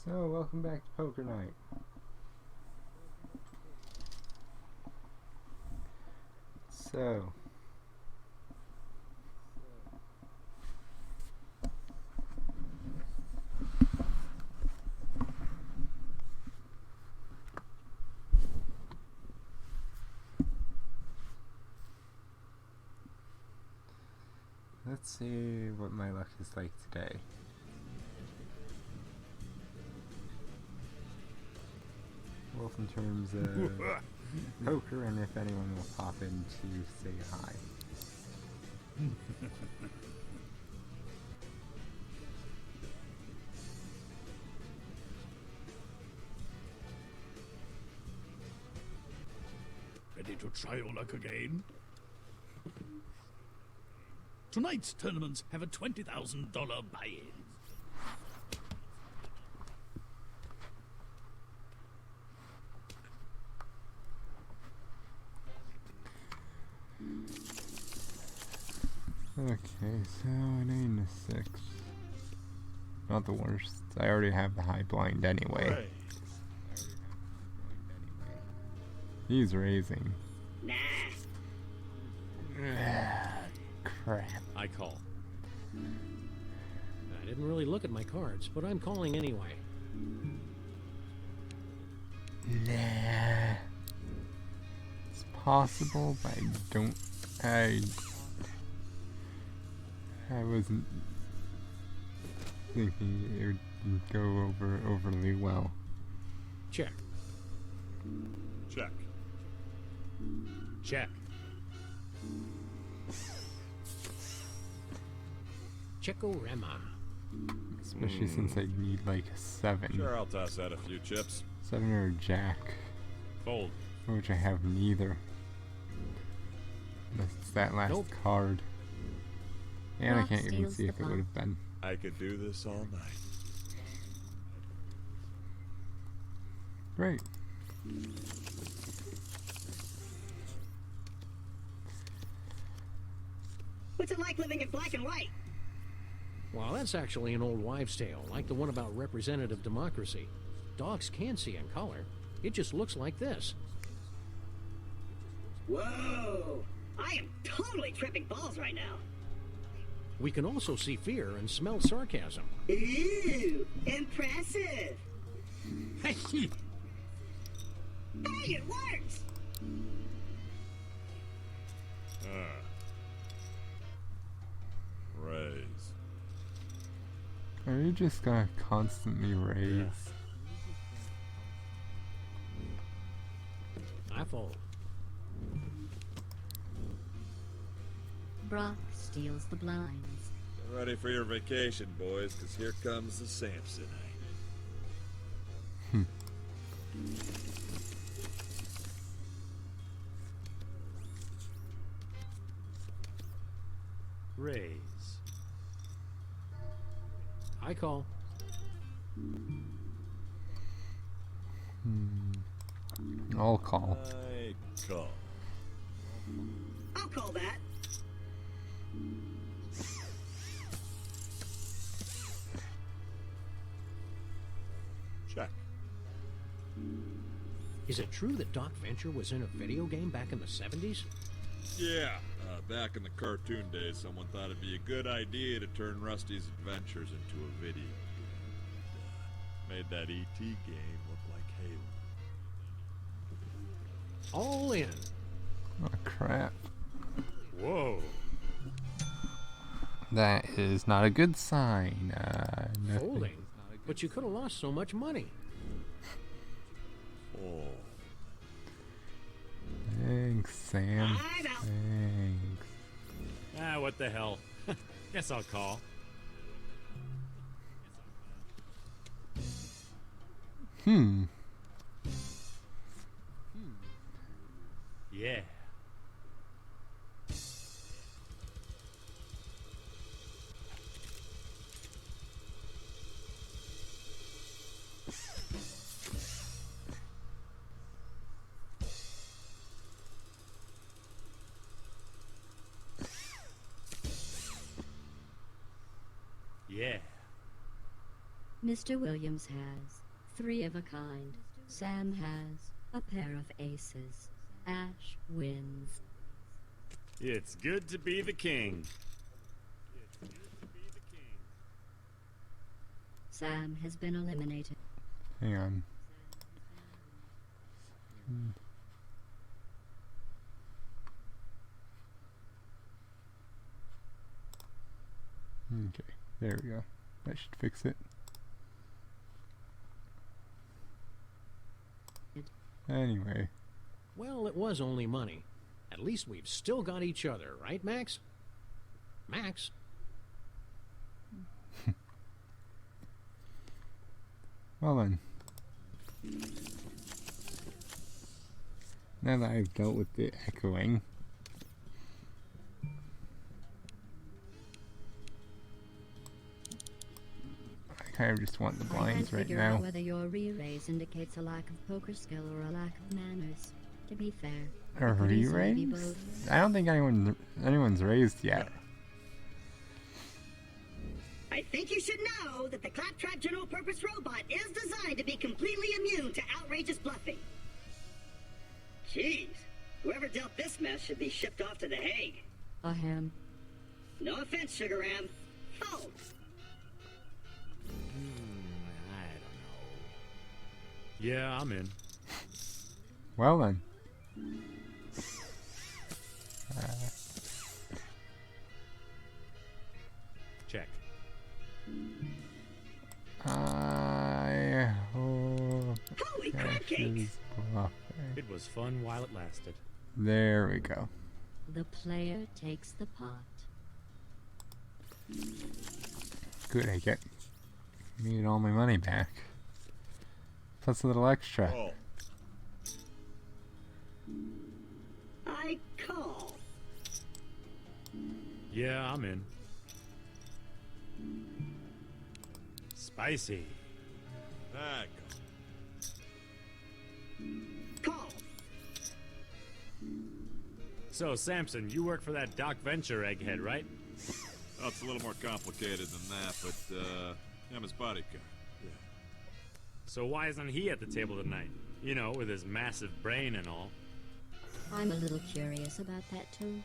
So, welcome back to Poker Night. So, let's see what my luck is like today. Both in terms of poker and if anyone will pop in to say hi. Ready to try your luck again? Tonight's tournaments have a $20,000 buy-in. Okay, so an 8 and a 6. Not the worst. I already have the high blind anyway. Right. He's raising. Nah. Crap. I call. I didn't really look at my cards, but I'm calling anyway. Nah. It's possible, but I don't. I wasn't thinking it would go overly well. Check. Check. Check. Check-o-rama. Especially since I need like a 7. Sure, I'll toss out a few chips. 7 or a jack. Fold. Which I have neither. That's that last Nope. card. And I Rock can't even steals see the if it ball. would have been. I could do this all night. Great. What's it like living in black and white? Well, that's actually an old wives' tale, like the one about representative democracy. Dogs can see in color. It just looks like this. Whoa! I am totally tripping balls right now. We can also see fear and smell sarcasm. Ooh, impressive. Hey, it works! Raise. Are you just gonna constantly raise? I fold. Brock steals the blinds. Get ready for your vacation, boys, because here comes the Samsonite. Raise. I call. I'll call. I call. I'll call that. Check. Is it true that Doc Venture was in a video game back in the 70s? Yeah, back in the cartoon days, someone thought it'd be a good idea to turn Rusty's adventures into a video game. Made that E.T. game look like Halo. All in. Oh crap. Whoa. That is not a good sign. Nothing. Folding. But you could have lost so much money. Oh. Thanks, Sam. I'm out. Thanks. Ah, what the hell. Guess I'll call. Yeah. Yeah. Mr. Williams has 3 of a kind. Sam has a pair of aces. Ash wins. It's good to be the king. Sam has been eliminated. Hang on. Okay, there we go. That should fix it. Anyway. Well, it was only money. At least we've still got each other, right, Max? Max? Well then. Now that I've dealt with the echoing, I kind of just want the I can't blinds right figure out now. whether your re-raise indicates a lack of poker skill or a lack of manners. To be fair, A it could easily be re-raise? both. I don't think anyone's raised yet. I think you should know that the Claptrap General Purpose Robot is designed to be completely immune to outrageous bluffing. Jeez, whoever dealt this mess should be shipped off to The Hague. Ahem. No offense, Sugar Ram. Oh, I don't know. Yeah, I'm in. Well then. Check. I hope holy Cash crab cakes! is bluffing. It was fun while it lasted. There we go. The player takes the pot. Good, I need all my money back. Plus a little extra. Oh, I call. Yeah, I'm in. Spicy. that Call. So, Samson, you work for that Doc Venture egghead, right? well, it's a little more complicated than that, but I'm his bodyguard. Yeah. So why isn't he at the table tonight? You know, with his massive brain and all. I'm a little curious about that too.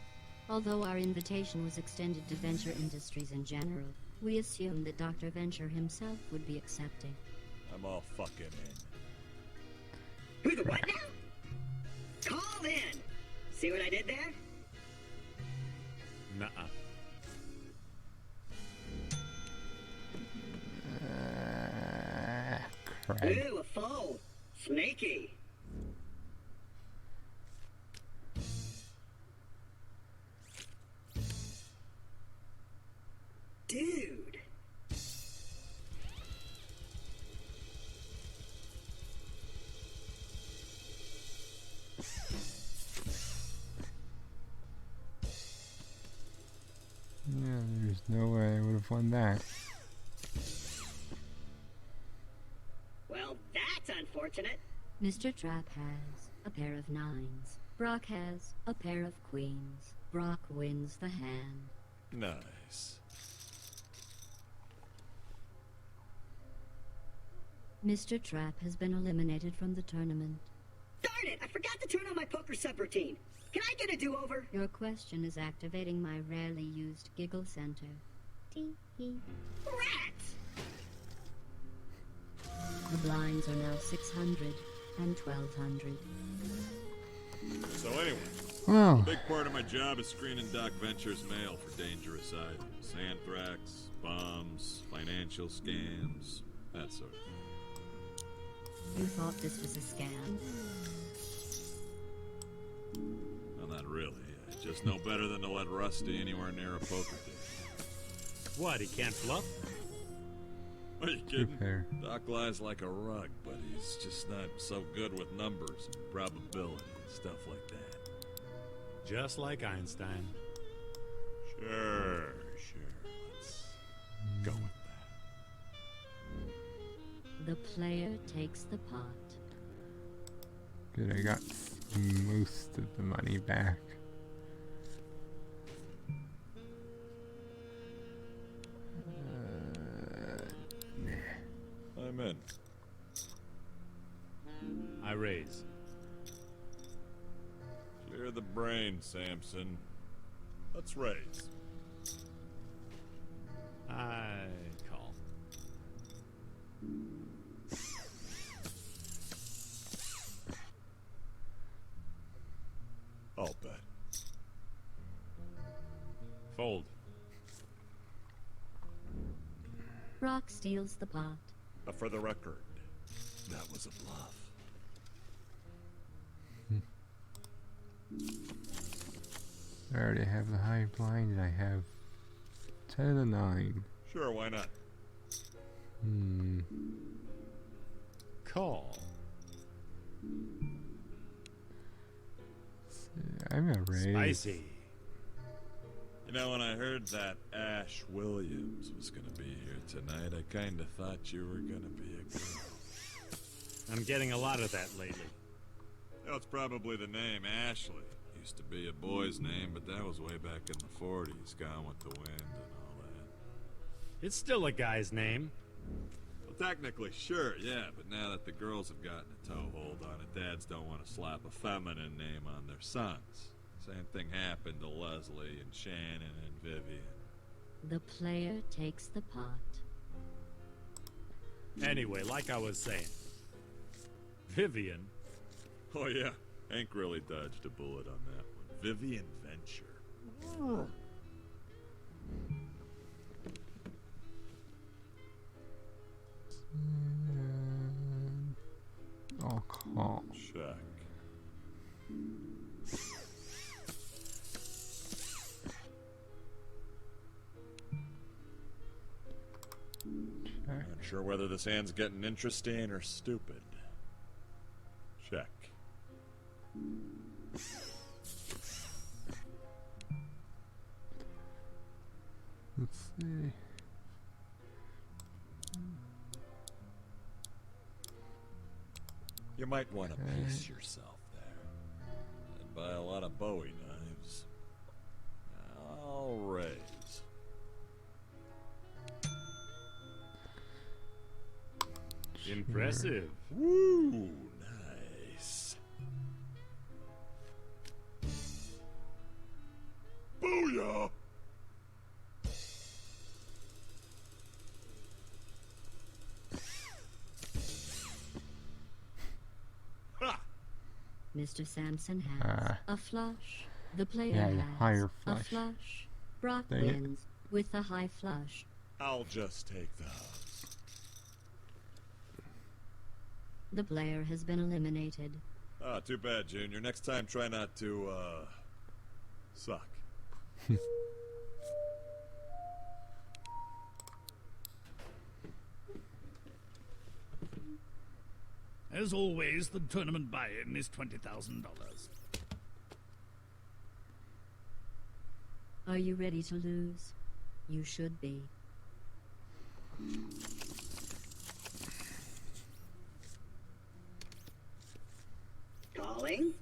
Although our invitation was extended to Venture Industries in general, we assumed that Dr. Venture himself would be accepting. I'm all fucking in. Who the what now? Call in. See what I did there? Nuh-uh. Crap. Ooh, a fold. Snaky. Dude. Yeah, there's no way I would have won that. Well, that's unfortunate. Mr. Trap has a pair of 9s. Brock has a pair of queens. Brock wins the hand. Nice. Mr. Trap has been eliminated from the tournament. Darn it, I forgot to turn on my poker subroutine. Can I get a do-over? Your question is activating my rarely used giggle center. Tee-hee. Rats! The blinds are now 600 and 1200. So anyway, Well, a big part of my job is screening Doc Venture's mail for dangerous items. Anthrax, bombs, financial scams, that sort of thing. You thought this was a scam? Well, not really. I just know better than to let Rusty anywhere near a poker table. What, he can't bluff? Are you too kidding? fair. Doc lies like a rug, but he's just not so good with numbers and probability and stuff like that. Just like Einstein. Sure. Let's go with that. The player takes the pot. Good, I got most of the money back. I'm in. I raise. Clear the brain, Samson. Let's raise. I call. I'll bet. Fold. Rock steals the pot. For the record, that was a bluff. I already have the high blind and I have 10 and 9. Sure, why not? Call. I'm gonna raise. Spicy. You know, when I heard that Ash Williams was gonna be here tonight, I kinda thought you were gonna be a girl. I'm getting a lot of that lately. That's probably the name, Ashley. Used to be a boy's name, but that was way back in the 40s, gone with the wind and all that. It's still a guy's name. Well, technically, sure, yeah, but now that the girls have gotten a toehold on it, dads don't want to slap a feminine name on their sons. Same thing happened to Leslie and Shannon and Vivian. The player takes the pot. Anyway, like I was saying. Vivian. Oh yeah, Hank really dodged a bullet on that one. Vivian Venture. I'll call. Check. Not sure whether this hand's getting interesting or stupid. Check. Let's see. You might want to pace yourself there. And buy a lot of Bowie knives. I'll raise. Impressive. Woo! Nice. Booyah! Ha! Mr. Sampson has a flush. The player yeah, has higher a flush. flush. Brock Dang it. wins with a high flush. I'll just take those. The player has been eliminated. Ah, too bad, Junior. Next time, try not to, suck. As always, the tournament buy-in is $20,000. Are you ready to lose? You should be. Calling.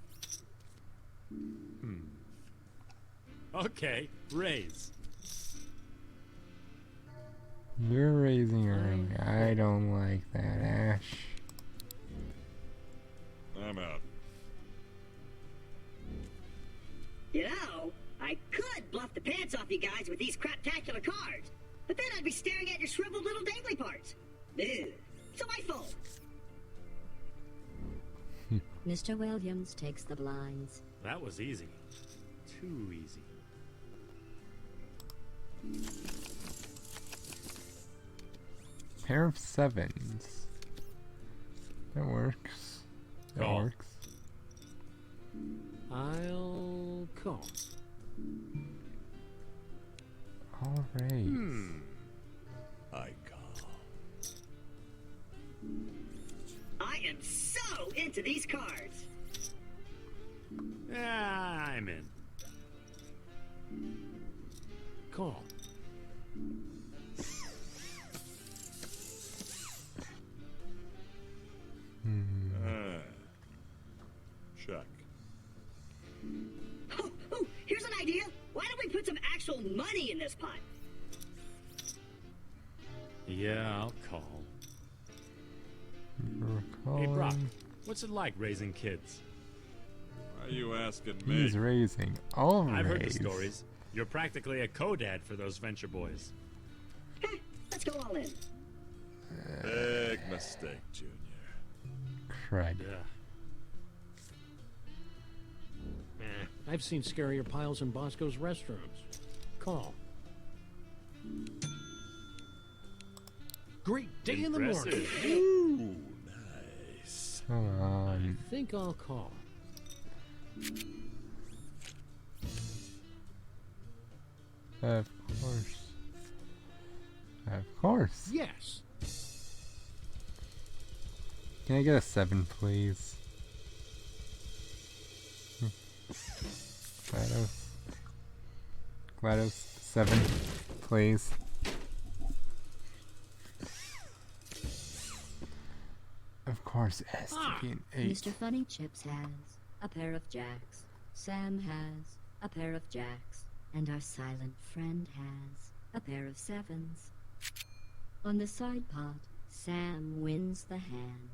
Okay, raise. You're raising early. I don't like that, Ash. I'm out. You know, I could bluff the pants off you guys with these craptacular cards, but then I'd be staring at your shriveled little dangly parts. Ew. So I fold. Mr. Williams takes the blinds. That was easy. Too easy. Pair of sevens. That works. That Call. works. I'll call. All right. I call. I am so into these cards. Yeah, I'm in. Call. Check. Oh, here's an idea. Why don't we put some actual money in this pot? Yeah, I'll call. Hey, Brock, what's it like raising kids? Why are you asking me? He's raising all I've heard the raised. stories. You're practically a co-dad for those venture boys. Let's go all in. Big mistake, Junior. Crud. I've seen scarier piles in Bosco's restrooms. Call. Great day in the morning. Impressive. Ooh, nice. Come on. I think I'll call. Of course. Of course. Yes. Can I get a 7, please? GLaDOS 7, please. Of course, it has to be an 8. Mr. Funny Chips has a pair of jacks. Sam has a pair of jacks. And our silent friend has a pair of 7s. On the side pot, Sam wins the hand.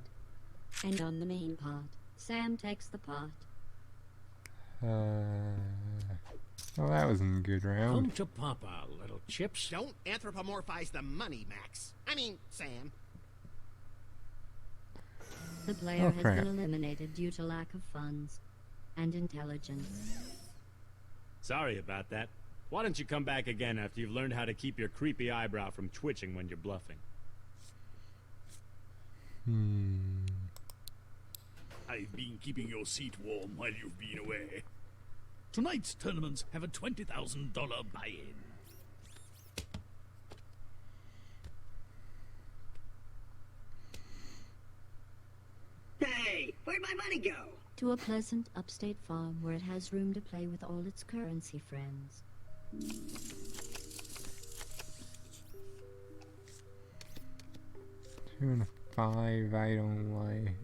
And on the main pot, Sam takes the pot. Well, that wasn't a good Come round. to Papa, little chips. Don't anthropomorphize the money, Max. I mean, Sam. The player Oh, has crap. been eliminated due to lack of funds and intelligence. Sorry about that. Why don't you come back again after you've learned how to keep your creepy eyebrow from twitching when you're bluffing? I've been keeping your seat warm while you've been away. Tonight's tournaments have a $20,000 buy-in. Hey, where'd my money go? To a pleasant upstate farm where it has room to play with all its currency friends. 2 and a 5, I don't like.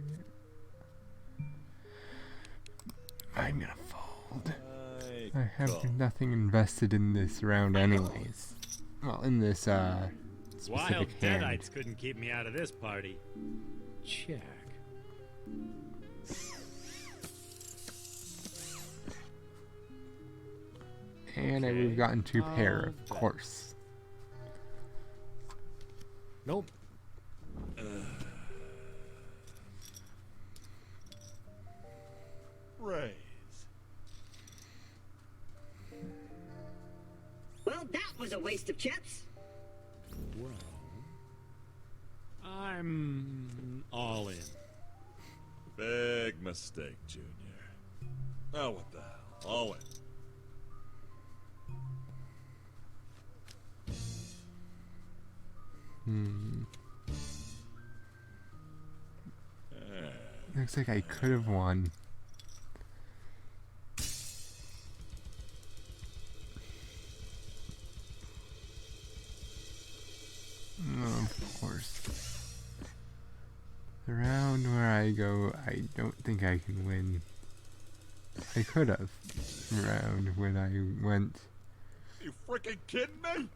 I'm gonna fold. I have nothing invested in this round anyways. Well, in this, Wild specific hand. deadites couldn't keep me out of this party. Check. And we've gotten 2 pair, of course. Nope. Raise. Well, that was a waste of chips. Well, I'm all in. Big mistake, Junior. Oh, what the hell? All in. Looks like I could have won. Of course. The round where I go, I don't think I can win. I could have. The round when I went, You freaking kidding me?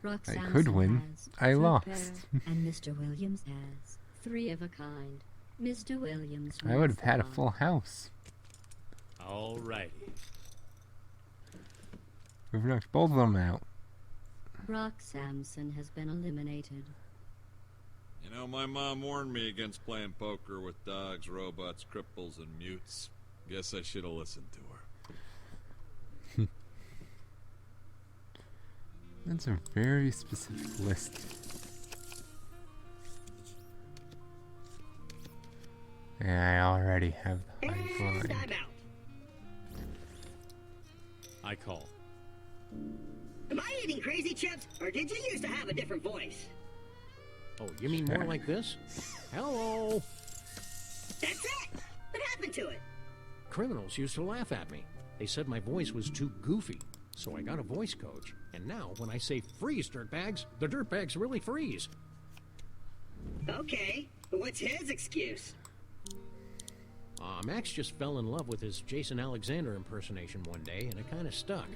Rock I Samson could win. has I 2 lost. pair, and Mr. Williams has 3 of a kind. Mr. Williams I would wins have had a the full house. Alrighty. We've knocked both of them out. Brock Samson has been eliminated. You know, my mom warned me against playing poker with dogs, robots, cripples, and mutes. Guess I should have listened to her. That's a very specific list. And I already have the high And blind. I'm out. I call. Am I eating crazy chips, or did you used to have a different voice? Oh, you mean more like this? Hello. That's it! What happened to it? Criminals used to laugh at me. They said my voice was too goofy. So I got a voice coach. And now when I say freeze, dirtbags, the dirtbags really freeze. Okay, but what's his excuse? Max just fell in love with his Jason Alexander impersonation one day, and it kind of stuck.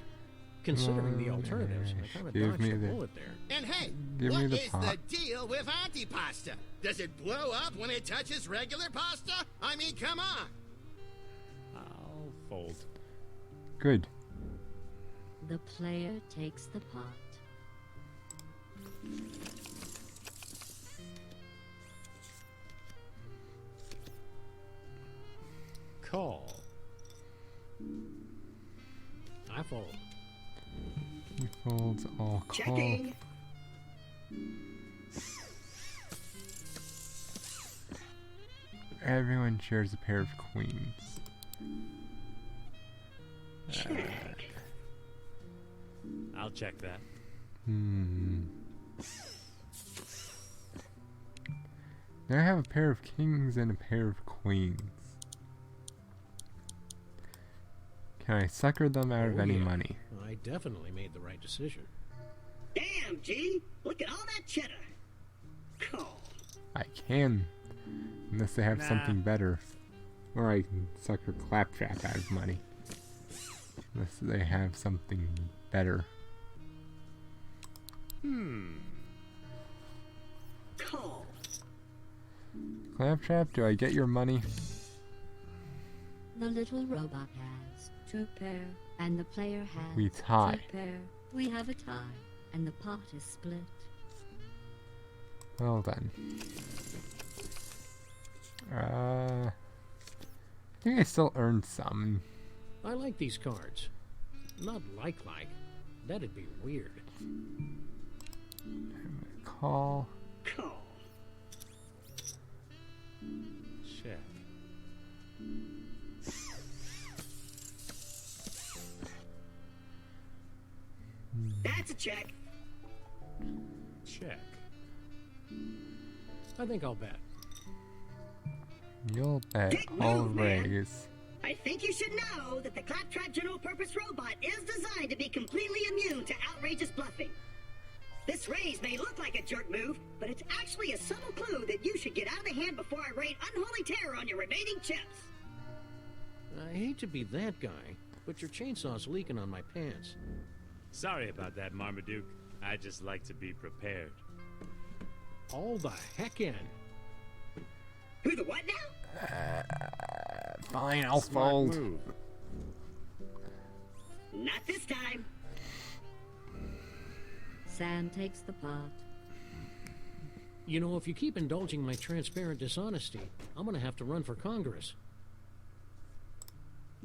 Considering the alternatives, I kind of Give dodged me a the- bullet there. And hey, Give what me the is pot. the deal with antipasta? Does it blow up when it touches regular pasta? I mean, come on. I'll fold. Good. The player takes the pot. Call. I fold. He folds all call. Checking. Everyone shares a pair of queens. Check. I'll check that. Now I have a pair of kings and a pair of queens. Can I sucker them out of Oh, any yeah. money? I definitely made the right decision. Damn, G. Look at all that cheddar. Call. I can. Unless they have Nah. something better. Or I can sucker Claptrap out of money. Unless they have something better. Call. Claptrap, do I get your money? The little robot has 2 pair, and the player has We tie. 2 pair. We have a tie, and the pot is split. Well then. I think I still earned some. I like these cards. Not like. That'd be weird. Call. Call. Check. That's a check. Check. I think I'll bet. You'll bet. Big I'll move, man. raise. I think you should know that the Claptrap General Purpose Robot is designed to be completely immune to outrageous bluffing. This raise may look like a jerk move, but it's actually a subtle clue that you should get out of the hand before I rain unholy terror on your remaining chips. I hate to be that guy, but your chainsaw's leaking on my pants. Sorry about that, Marmaduke. I just like to be prepared. All the heck in. Who the what now? Fine, I'll Smart fold. move. Not this time. Sam takes the pot. You know, if you keep indulging my transparent dishonesty, I'm gonna have to run for Congress.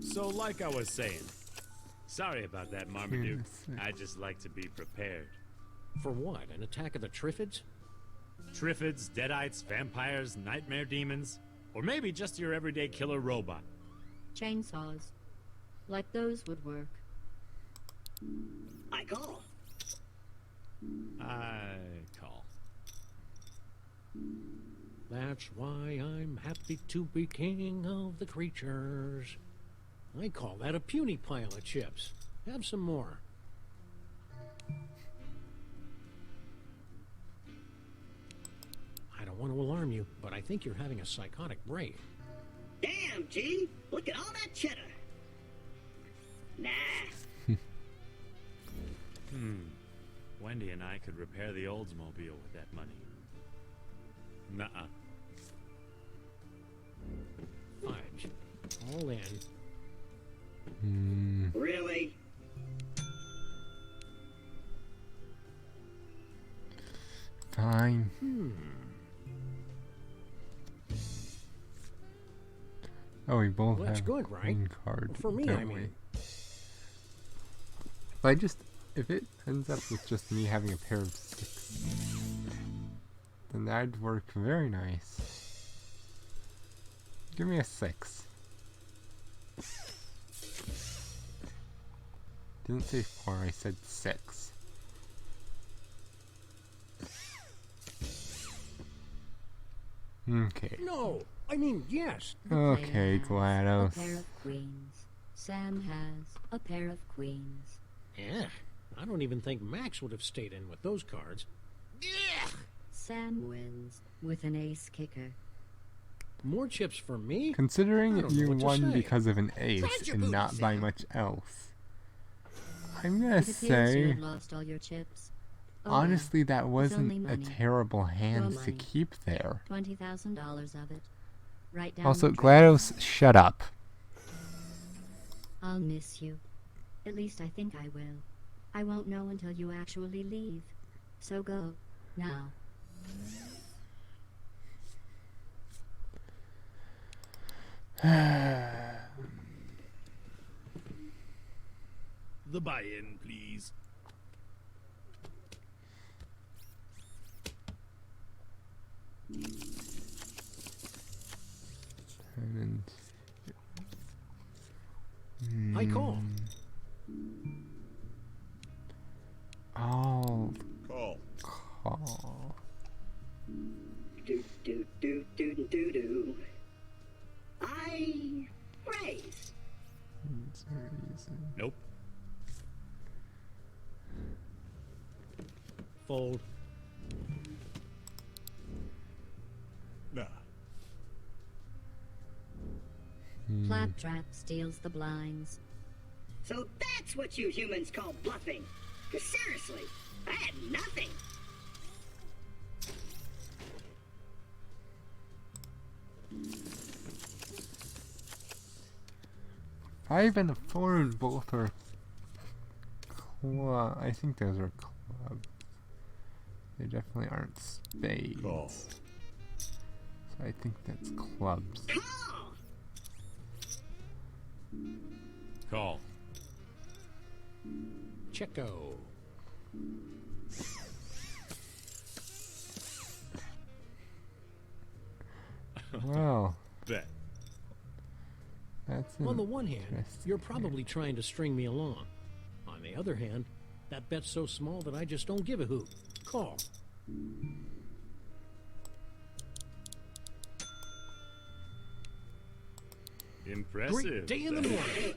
So, like I was saying, sorry about that, Marmaduke. Yes. I just like to be prepared. For what? An attack of the Triffids? Triffids, Deadites, vampires, nightmare demons, or maybe just your everyday killer robot. Chainsaws. Like those would work. I call. I call. That's why I'm happy to be king of the creatures. I call that a puny pile of chips. Have some more. I don't want to alarm you, but I think you're having a psychotic break. Damn, G. Look at all that cheddar. Nah. Wendy and I could repair the Oldsmobile with that money. Nuh-uh. Fudge. All in. Really? Fine. Oh, we both Well, that's have good, a right? queen card, For me, don't I we? mean. If it ends up with just me having a pair of 6, then that'd work very nice. Give me a 6. Didn't say 4, I said 6. Okay. No! I mean, yes! Okay, Player has GLaDOS. a pair of queens. Sam has a pair of queens. Yeah, I don't even think Max would have stayed in with those cards. Yeah. Sam wins with an ace kicker. More chips for me? I Considering don't know you what to won say. because of an Spread ace your and booty, not by Sam. much else, I'm gonna It appears you say, had lost all your chips. Oh, well, honestly, that only wasn't a money. terrible hand Your to money. keep there. $20,000 of it. Right down Also, the drain. GLaDOS, shut up. I'll miss you. At least I think I will. I won't know until you actually leave. So go. Now. The buy-in, please. And I call. I'll Call. call. Do do do do do do. I raise. Is there a reason? Nope. Fold. Nah. Claptrap steals the blinds. So that's what you humans call bluffing. 'Cause seriously, I had nothing. Five and a 4 and both are I think those are clubs. They definitely aren't spades. Call. So I think that's clubs. Call! Call. Checo. Well, Bet. that's On the one hand, interesting. you're probably trying to string me along. On the other hand, that bet's so small that I just don't give a hoot. Call. Impressive. Great day in the morning.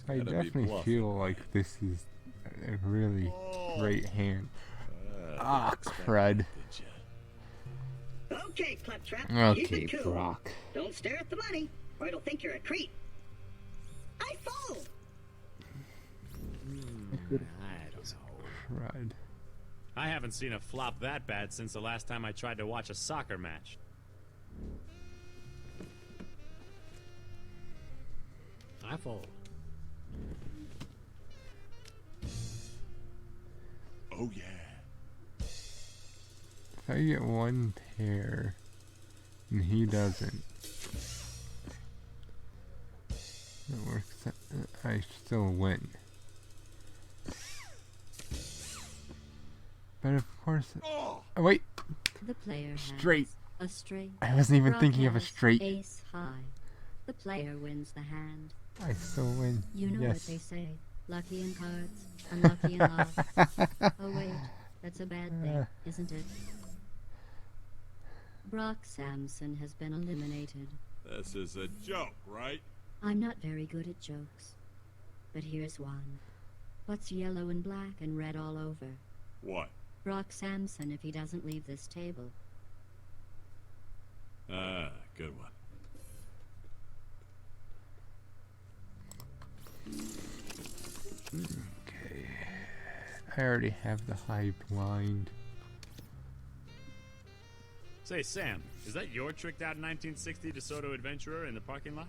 I gotta be definitely bluffing. feel like this is a really great hand. Ah, Expect crud. that, did ya? Okay, Claptrap. Keep Okay, it cool. Brock. Don't stare at the money, or it'll think you're a creep. I fold. I don't know. Crud. I haven't seen a flop that bad since the last time I tried to watch a soccer match. I fold. Oh yeah. If I get one pair and he doesn't, it works. I still win. But of course, oh wait, The player Straight. has a straight. I wasn't even Rock thinking of a has straight. Ace high. The player wins the hand. I still win. You know yes. what they say. Lucky in cards, unlucky in love. Oh wait, that's a bad thing, isn't it? Brock Samson has been eliminated. This is a joke, right? I'm not very good at jokes. But here's one. What's yellow and black and red all over? What? Brock Samson if he doesn't leave this table. Ah, good one. Okay. I already have the high blind. Say, Sam, is that your tricked out 1960 DeSoto Adventurer in the parking lot?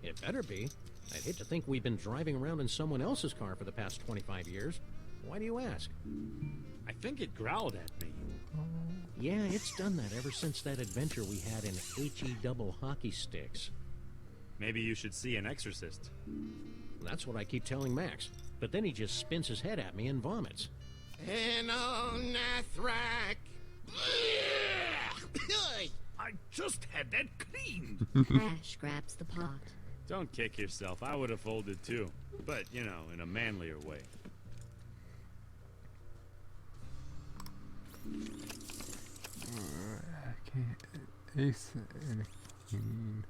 It better be. I'd hate to think we've been driving around in someone else's car for the past 25 years. Why do you ask? I think it growled at me. Yeah, it's done that ever since that adventure we had in HE double hockey sticks. Maybe you should see an exorcist. That's what I keep telling Max. But then he just spins his head at me and vomits. Enonathrak. I just had that cleaned. Ash grabs the pot. Don't kick yourself. I would have folded too. But, you know, in a manlier way. Okay. Ace and a queen.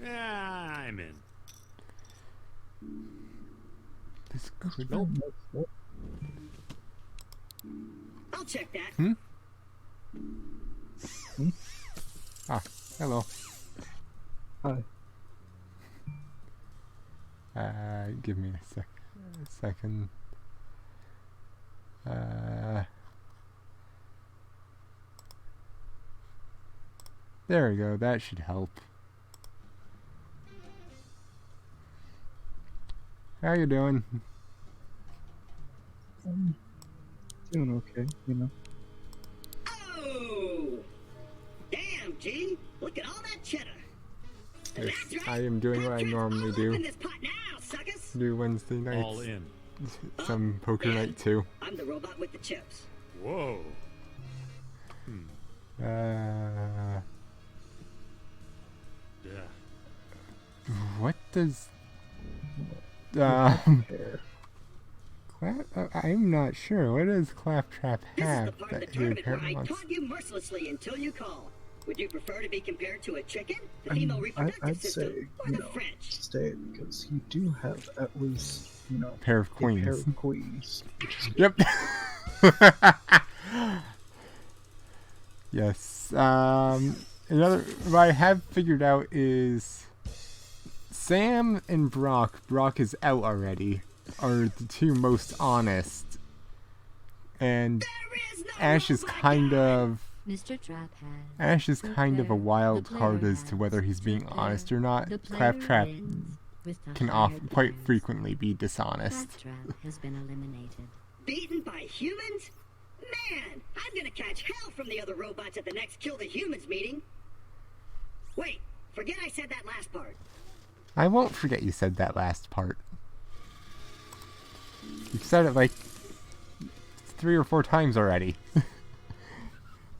Yeah, I'm in. This could Nope. I'll check that. Ah, hello. Hi. Give me a second. There we go. That should help. How you doing? Doing okay, you know. Oh! Damn, G! Look at all that cheddar. Yes, That's right. I am doing what I Claptrap's normally all up do. in this pot now, suckers. Do Wednesday nights. All in. Some poker night too. I'm the robot with the chips. Whoa. Uh, Yeah. what does I'm not sure. What does Claptrap This is have the part of the that he tournament where apparently I wants? taunt you mercilessly until you call. Would you prefer to be compared to a chicken, the female reproductive I'd system, say, or you the know, French? stay, because you do have at least, you know, Pair of a queens. pair of queens. Yep. Yes. Another what I have figured out is Sam and Brock. Brock is out already. Are the two most honest, and There is no Ash is robot kind guy. of Mr. Trap has. Ash is The kind of a player- wild the card player as to has. whether he's The being player- honest or not. the player Claptrap wins with the can higher quite players. frequently be dishonest. Claptrap has been eliminated. Beaten by humans? Man, I'm gonna catch hell from the other robots at the next Kill the Humans meeting. Wait, forget I said that last part. I won't forget you said that last part. You've said it like 3 or 4 times already.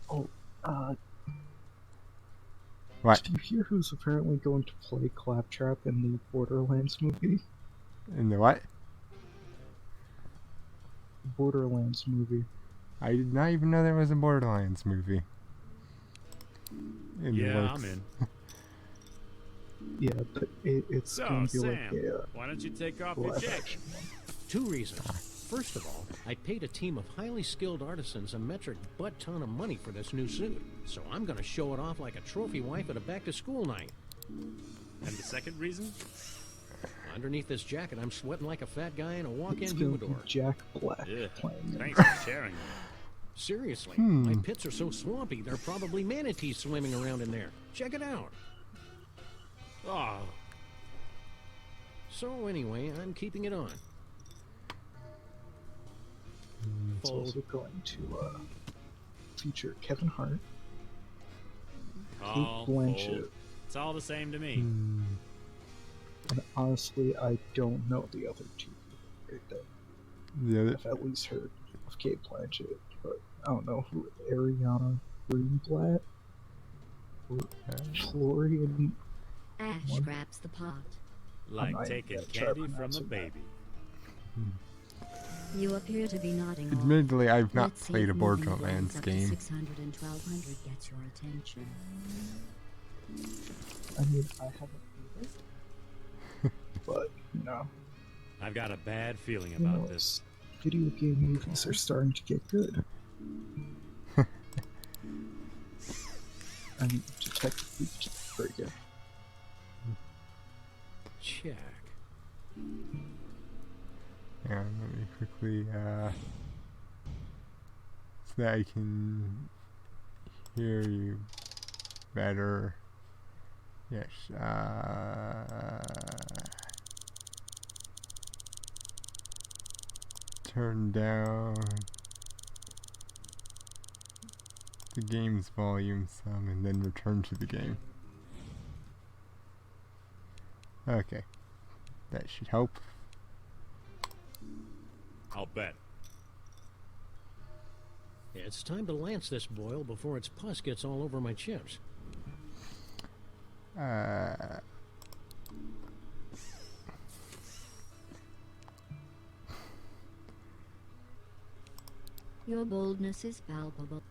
Oh, What? did you hear who's apparently going to play Claptrap in the Borderlands movie? In the what? Borderlands movie. I did not even know there was a Borderlands movie. In the Yeah, works. I'm in. Yeah, but it's So, going to be Sam, like a why don't you take off your live jacket? action one. 2 reasons. First of all, I paid a team of highly skilled artisans a metric butt ton of money for this new suit, so I'm gonna show it off like a trophy wife at a back-to-school night. And the second reason? Underneath this jacket, I'm sweating like a fat guy in a It's walk-in going to be humidor. Jack Black Yeah. playing it. Thanks for sharing that. Seriously, my pits are so swampy, there are probably manatees swimming around in there. Check it out. Oh. So anyway, I'm keeping it on. It's also going to feature Kevin Hart, Call, Kate Blanchett, fold. It's all the same to me. and honestly, I don't know the other two right there. The other, I've at least heard of Kate Blanchett, but I don't know who Ariana Greenblatt or Florian. Ash One. grabs the pot. Like not taking gonna try candy from a pronouncing that. baby. You appear to be nodding off. admittedly, I've not Let's see played if a moving Borderlands blades up to game. 600 and 1200 gets your attention. I mean, I haven't either, but you know, I've got a bad feeling who about knows? this. Video game movies are starting to get good. I mean, Detective Pikachu is very good. Check. Yeah, let me quickly, so that I can hear you better. Yes, turn down the game's volume some and then return to the game. Okay, that should help. I'll bet. It's time to lance this boil before its pus gets all over my chips. Your boldness is palpable.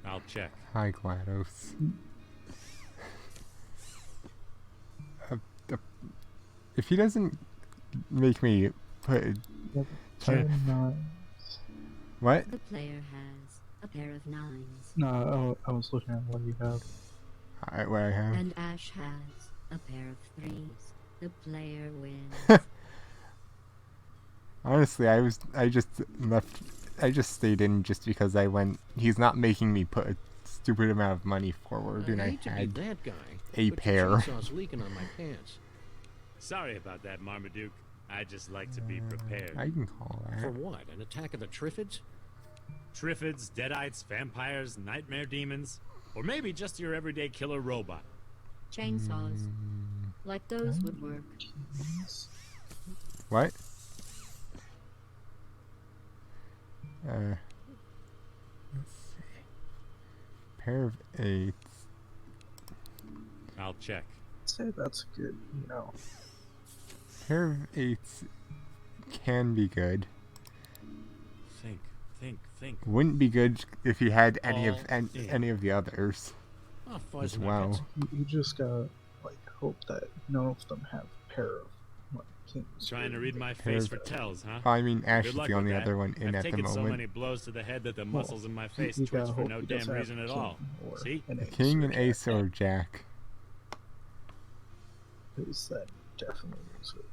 I'll check. Hi, GLaDOS. If he doesn't make me put Yep, Sorry. 10 9s. what? The player has a pair of 9s. No, I was looking at what you have. What I have. And Ash has a pair of 3s. The player wins. Honestly, I just stayed in just because I went. He's not making me put a stupid amount of money forward, and I I hate to be had that guy, a but pair. your chainsaw's leaking on my pants. Sorry about that, Marmaduke. I just like to be prepared. I can call For that. what? An attack of the Triffids? Triffids, Deadites, vampires, nightmare demons, or maybe just your everyday killer robot. Chainsaws. Like those would work. What? Let's see. Pair of 8s. I'll check. I'd say that's good, you know. Pair of 8s can be good. Think. Wouldn't be good if you had any of All in. any of the others Oh, fuzz as well. nuggets. You just gotta, like, hope that none of them have a pair of, like, kings. Trying to read my Pair face of- for tells, huh? I mean, Ash Good is luck the with only that. other one in I've at the taken so moment. many blows to the head that the muscles in my face you twitch gotta for hope no he damn doesn't have reason a at king all. or See? an ace King, or an jack. ace, or jack. Because that definitely is it.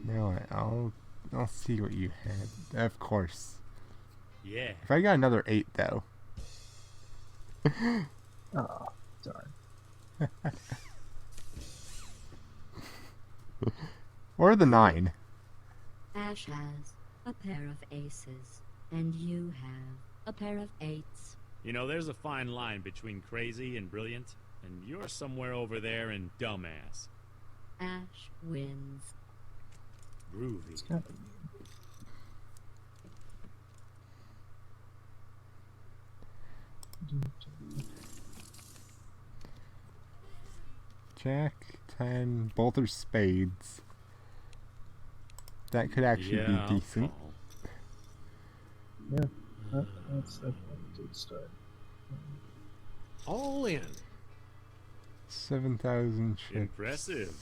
No, I'll see what you had. Of course. Yeah. If I got another 8 though. Oh, darn. Or the 9. Ash has a pair of aces, and you have a pair of 8s. You know, there's a fine line between crazy and brilliant, and you're somewhere over there in dumbass. Ash wins. Groovy. It's kind of mean. Jack, 10, both are spades. That could actually Yeah, be I'll decent. call. Yeah, that's definitely a good start. All in. 7,000 chips. Impressive.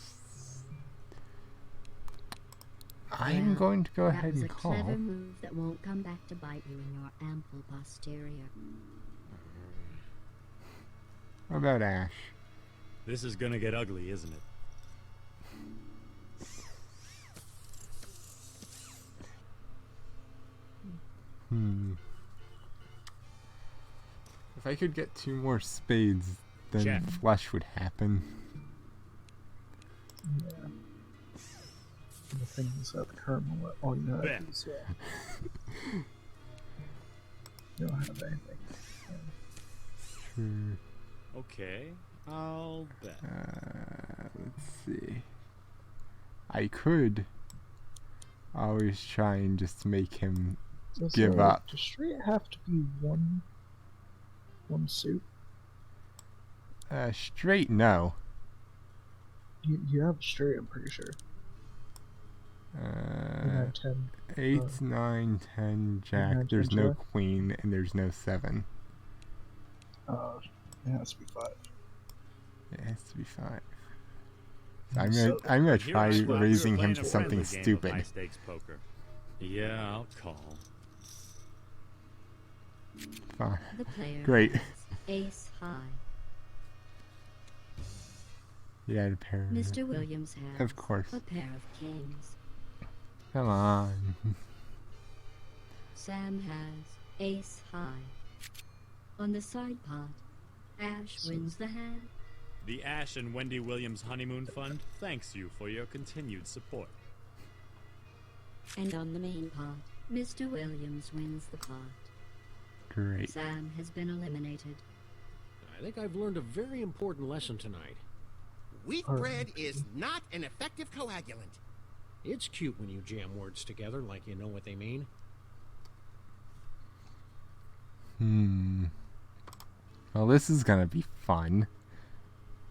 I'm Well, going to go that ahead was and a call. clever move that won't come back to bite you in your ample posterior. What about Ash? This is gonna get ugly, isn't it? If I could get 2 more spades, then Jack. flush would happen. Yeah. And the thing is that the current moment, all you have Bet. is, you don't have anything. Sure. Okay, I'll bet. Let's see. I could always try and just make him give up. Does straight have to be one suit? Straight, no. You have straight, I'm pretty sure. You have 10. 8, 9, 10, jack. 9, There's 10 no jack. queen, and there's no 7. It has to be 5. It has to be 5. I'm I'm gonna Here try I thought we raising were him playing to a something friendly game of stupid. high-stakes poker. Yeah, I'll call. Fine. The player Great. has ace high. Yeah, a pair. Mr. Williams has Of course. a pair of kings. Come on. Sam has ace high. On the side pot, Ash wins the hand. The Ash and Wendy Williams Honeymoon Fund thanks you for your continued support. And on the main pot, Mr. Williams wins the pot. Great. Sam has been eliminated. I think I've learned a very important lesson tonight. Wheat bread is not an effective coagulant. It's cute when you jam words together like you know what they mean. Well, this is gonna be fun.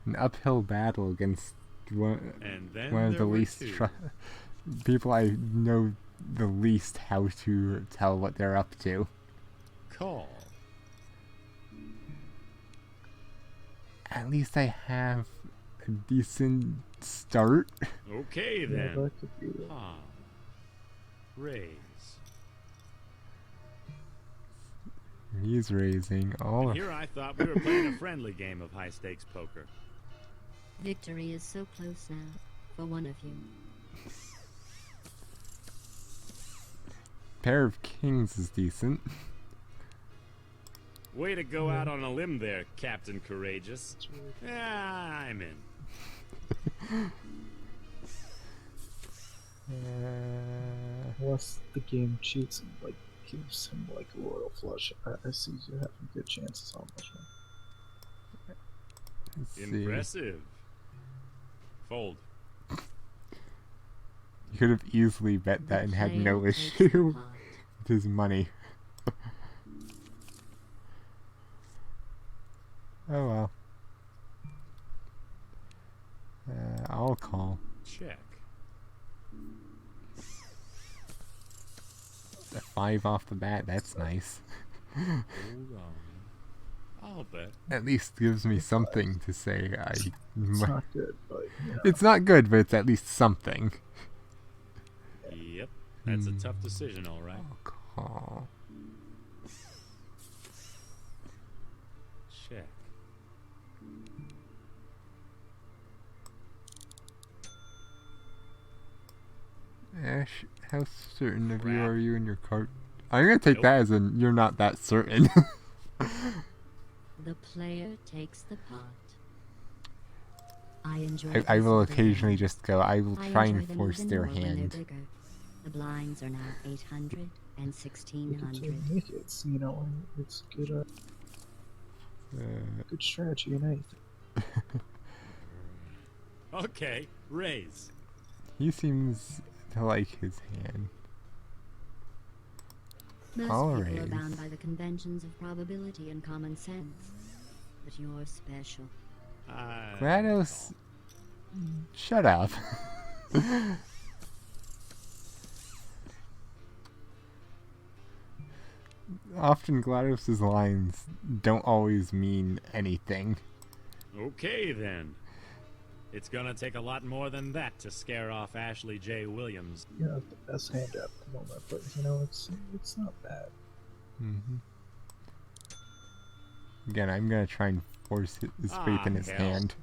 An uphill battle against And then one of there the were least two. people I know the least how to tell what they're up to. Call. At least I have a decent start. Okay Yeah, then. that could be it. Ah. Raise. He's raising all. And here I thought we were playing a friendly game of high-stakes poker. Victory is so close now, for one of you. Pair of kings is decent. Way to go out on a limb there, Captain Courageous. Yeah, I'm in. Unless the game cheats and like gives him like a royal flush, I see you having good chances on this one. Let's see. Impressive. Fold. You could have easily bet that and had no issue with his money. Oh well. I'll call. Check. A 5 off the bat, that's nice. Hold on. I'll bet. At least gives me something to say. It's not good, but yeah. It's not good, but it's at least something. Yep. That's a tough decision, all right. I'll call. Check. Ash, how certain of you Crap. are you in your card? I'm gonna take that as a you're not that certain. The player takes the pot. I enjoy. I will this occasionally game. just go. I will I try enjoy and them force even their more when they're hand. bigger. The blinds are now 800 and You can 1600. make it. It's, you know, it's good. Good strategy and anything. Okay, raise. He seems to like his hand. Most I'll people are raise. bound by the conventions of probability and common sense. But you're special. GLaDOS, shut up. Often GLaDOS's lines don't always mean anything. Okay, then. It's gonna take a lot more than that to scare off Ashley J. Williams. You know, the best hand at the moment, but you know, it's not bad. Again, I'm gonna try and force his faith in his hell. hand.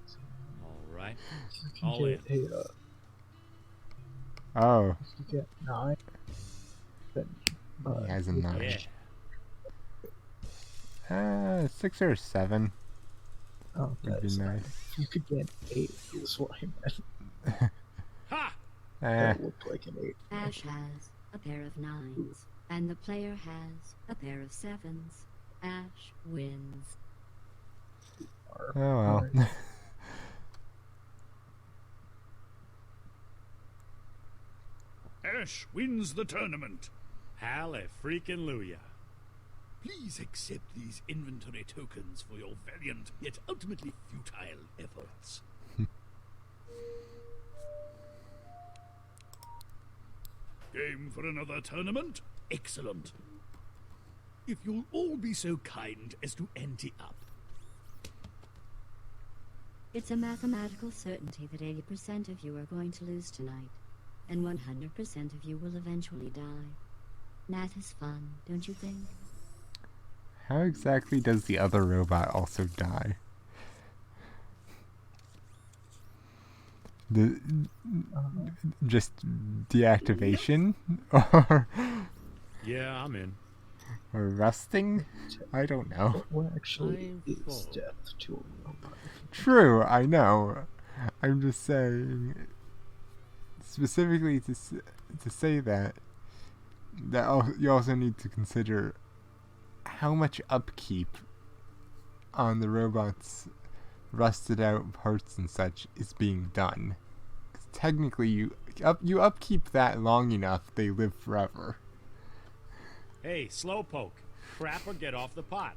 All right. You can All get in. Oh, if you get 9, then he has a 9. Yeah. 6 or 7. Oh, Would be that's nice. If you could get 8, is what I meant. Ha! That looked like an 8. Ash has a pair of 9s, and the player has a pair of 7s. Ash wins. Oh well. Ash wins the tournament. Hallelujah. Please accept these inventory tokens for your valiant yet ultimately futile efforts. Game for another tournament? Excellent. If you'll all be so kind as to ante up. It's a mathematical certainty that 80% of you are going to lose tonight, and 100% of you will eventually die. Math is fun, don't you think? How exactly does the other robot also die? Just deactivation or Yeah, I'm in. rusting? I don't know. What actually I'm is full. death to a robot? True, I know. I'm just saying, specifically to say that you also need to consider how much upkeep on the robot's rusted out parts and such is being done. 'Cause technically, you upkeep that long enough, they live forever. Hey, slowpoke. Crap or get off the pot.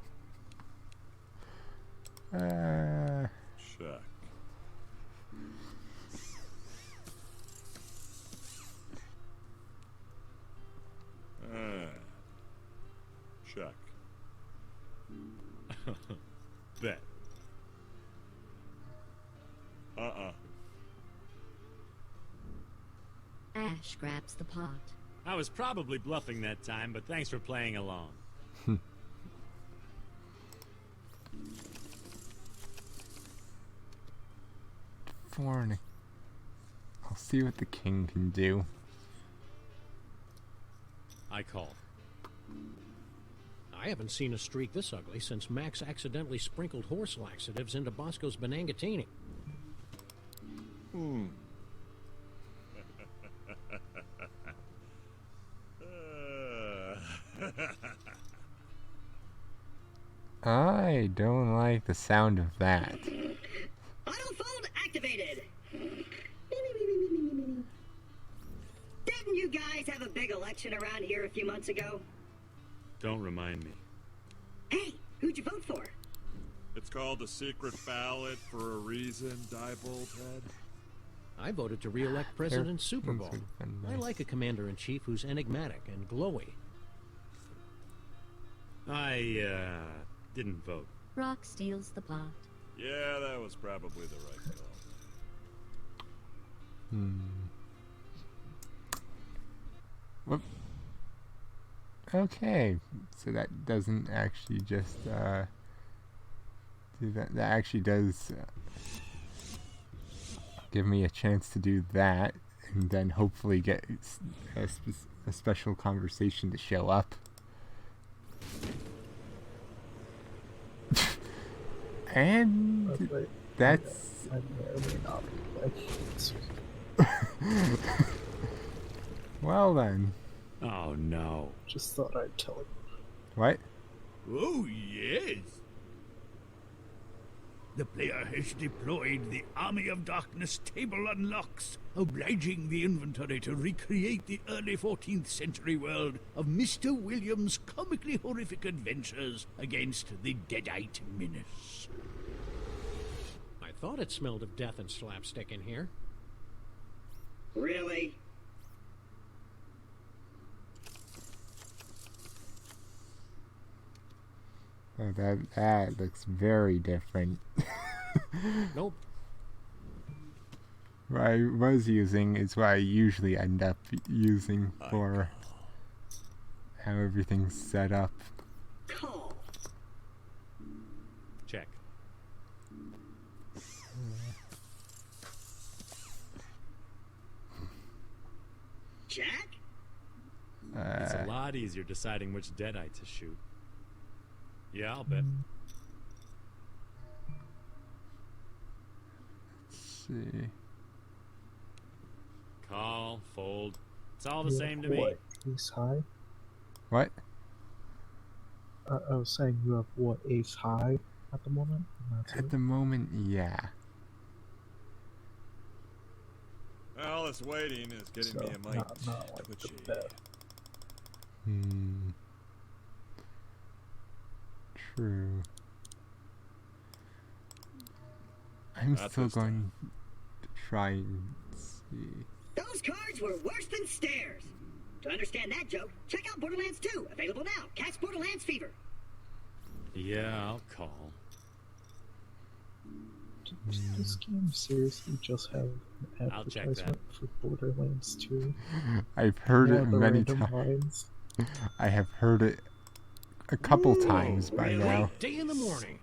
Check. Check. Bet. Ash grabs the pot. I was probably bluffing that time, but thanks for playing along. 4 and I'll see what the king can do. I call. I haven't seen a streak this ugly since Max accidentally sprinkled horse laxatives into Bosco's Benangatini. I don't like the sound of that. Autofold activated. Didn't you guys have a big election around here a few months ago? Don't remind me. Hey, who'd you vote for? It's called the secret ballot for a reason, Diebold Head. I voted to re-elect President Super Bowl. would've been I nice. like a commander-in-chief who's enigmatic and glowy. I didn't vote. Brock steals the pot. Yeah, that was probably the right call. Whoop. Okay, so that doesn't actually just do that. That actually does give me a chance to do that, and then hopefully get a special conversation to show up. And Okay. that's I may or may not be like, well then. Oh no. just thought I'd tell you. What? Oh, yes. The player has deployed the Army of Darkness table unlocks, obliging the inventory to recreate the early 14th century world of Mr. Williams' comically horrific adventures against the Deadite menace. I thought it smelled of death and slapstick in here. Really? Oh, that looks very different. Nope. What I was using is what I usually end up using for how everything's set up. Call. Check. Jack? It's a lot easier deciding which Deadite to shoot. Yeah, I'll bet. Let's see. Call, fold. It's all the You same to have me. what, ace high? What? I was saying you have what, ace high at the moment? And that's At it? the moment, yeah. All this waiting is getting So, me a mite not like the twitchy. bet. True. I'm Not still this going to try and see. Those cards were worse than stairs. To understand that joke, check out Borderlands 2, available now. Catch Borderlands Fever. Yeah, I'll call. Does this game seriously just have an I'll check that. advertisement for Borderlands 2? I've heard Yeah, it the many random times. lines. I have heard it a couple times by really? now. Late day in the morning.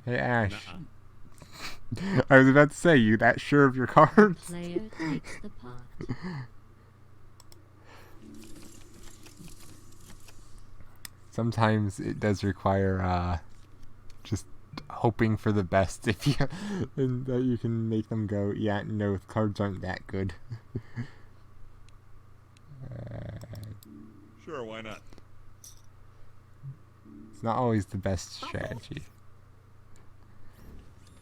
Hey Ash, Nuh-uh. I was about to say, you that sure of your cards? Player takes the pot. Sometimes it does require just hoping for the best if you and that you can make them go, yeah, no, the cards aren't that good. Sure, why not? It's not always the best strategy.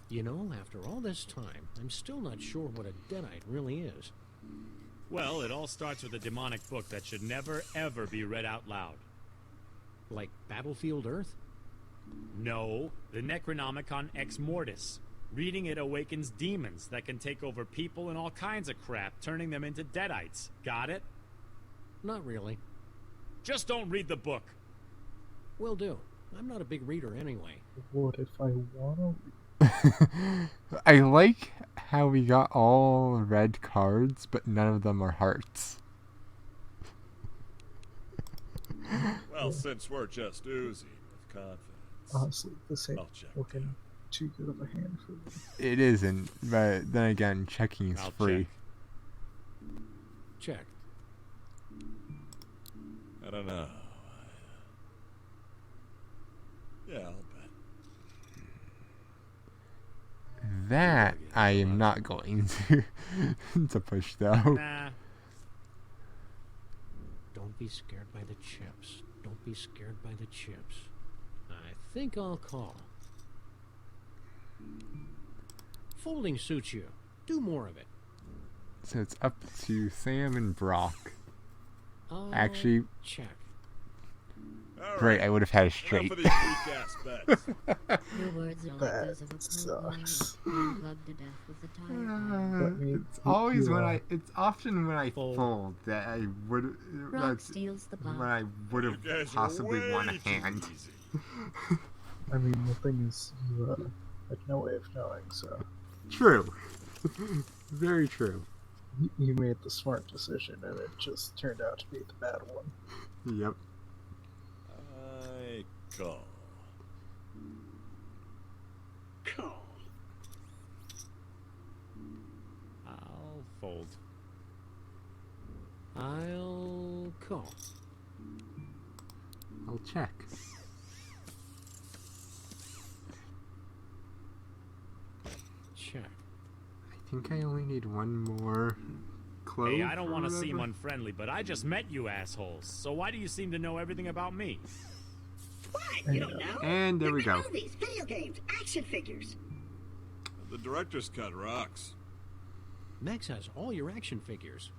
You know, after all this time, I'm still not sure what a Deadite really is. Well, it all starts with a demonic book that should never, ever be read out loud. Like Battlefield Earth? No, the Necronomicon Ex Mortis. Reading it awakens demons that can take over people and all kinds of crap, turning them into Deadites. Got it? Not really. Just don't read the book. Will do. I'm not a big reader anyway. What if I wanna? I like how we got all red cards, but none of them are hearts. Well, since we're just oozy with confidence, Honestly, this ain't I'll check looking too good of a hand for me. It isn't, but then again, checking is I'll free. Check. I don't know. Yeah, I'll bet. That I am not going to push though. Nah. Don't be scared by the chips. Don't be scared by the chips. I think I'll call. Folding suits you. Do more of it. So it's up to Sam and Brock. I'll Actually, check. All great, I would have had a straight. Enough of these weak-ass bets. Your words are like That those of a poor sucks. man clubbed to death with a tire iron. Let me It's hit always you when up. it's often when I Fold. fold that I would. Brock That's steals the when pot. I would You have guys are possibly way won a too hand. easy. I mean, the thing is, you had no way of knowing, so True. Very true. you made the smart decision, and it just turned out to be the bad one. Yep. I call. Call. I'll fold. I'll call. I'll check. Check. I think I only need one more clove. Hey, I don't want to or seem whatever. unfriendly, but I just met you assholes. So why do you seem to know everything about me? What? You don't know? And there we They're go. Movies, video games, action figures. The director's cut rocks. Max has all your action figures.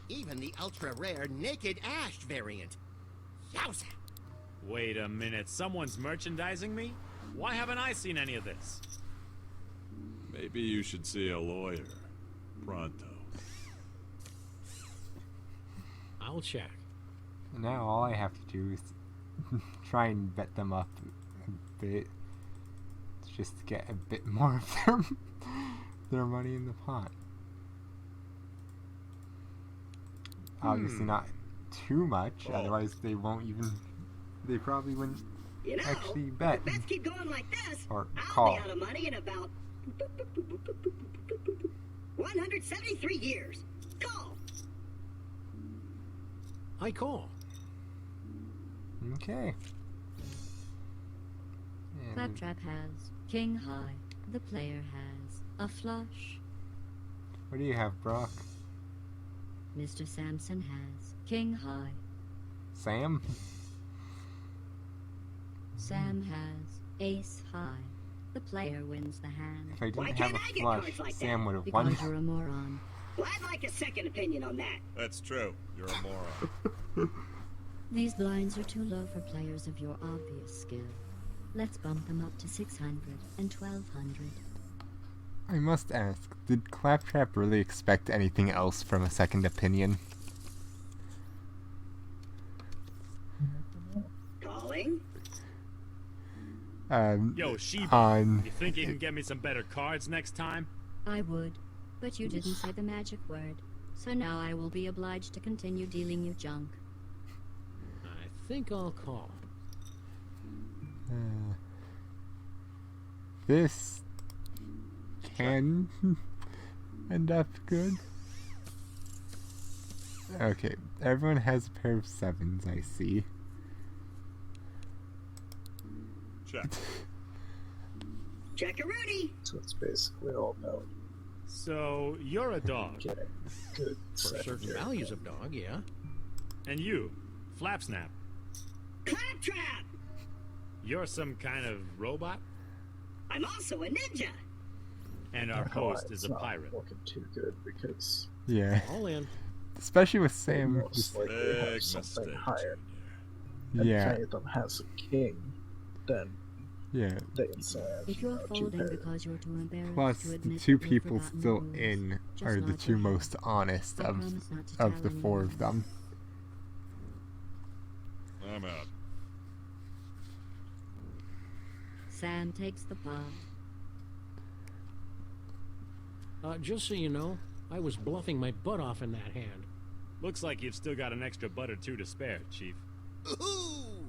Even the ultra-rare Naked Ash variant. Yowza! Wait a minute, someone's merchandising me? Why haven't I seen any of this? Maybe you should see a lawyer. Pronto. I'll check. Now all I have to do is try and bet them up a bit, just to get a bit more of their money in the pot. Obviously not too much, Oh. otherwise they won't even. They probably wouldn't You know, actually if bet. the bets keep going like this, Or I'll call. be out of money in about 173 years. Call. I call. Okay. And Claptrap has king high. The player has a flush. what do you have, Brock? Mr. Sampson has king high. Sam? Sam has ace high. The player wins the hand. If I Why didn't have can't a I get flush, cards like Sam that? would have won. Because you're a moron. Well, I'd like a second opinion on that. That's true. You're a moron. These blinds are too low for players of your obvious skill. Let's bump them up to 600 and 1200. I must ask, did Claptrap really expect anything else from a second opinion? Calling. Yo, Sheba, On you think you can get me some better cards next time? I would, but you didn't say the magic word. So now I will be obliged to continue dealing you junk. I think I'll call. this can end up good. Okay, everyone has a pair of sevens, I see. Check. Check-a-rooney. So it's basically all about So, you're a dog. getting good For certain secondary. values of dog, yeah. And you, Flapsnap, Claptrap. you're some kind of robot? I'm also a ninja. And our Oh, host it's is a not pirate. looking too good because Yeah, All in. especially with they Sam. most Just, likely Big have something mistake, higher. Junior. And yeah, if any of them has a king, then yeah. they can say have, If you're two folding pairs. because you're too embarrassed Plus, to the admit two that you've people forgotten still the rules, in just are the nod two your head. most honest I of promise not to of tell the four anyone of them. I'm out. Sam takes the pot. Just so you know, I was bluffing my butt off in that hand. Looks like you've still got an extra butt or two to spare, Chief. Ooh!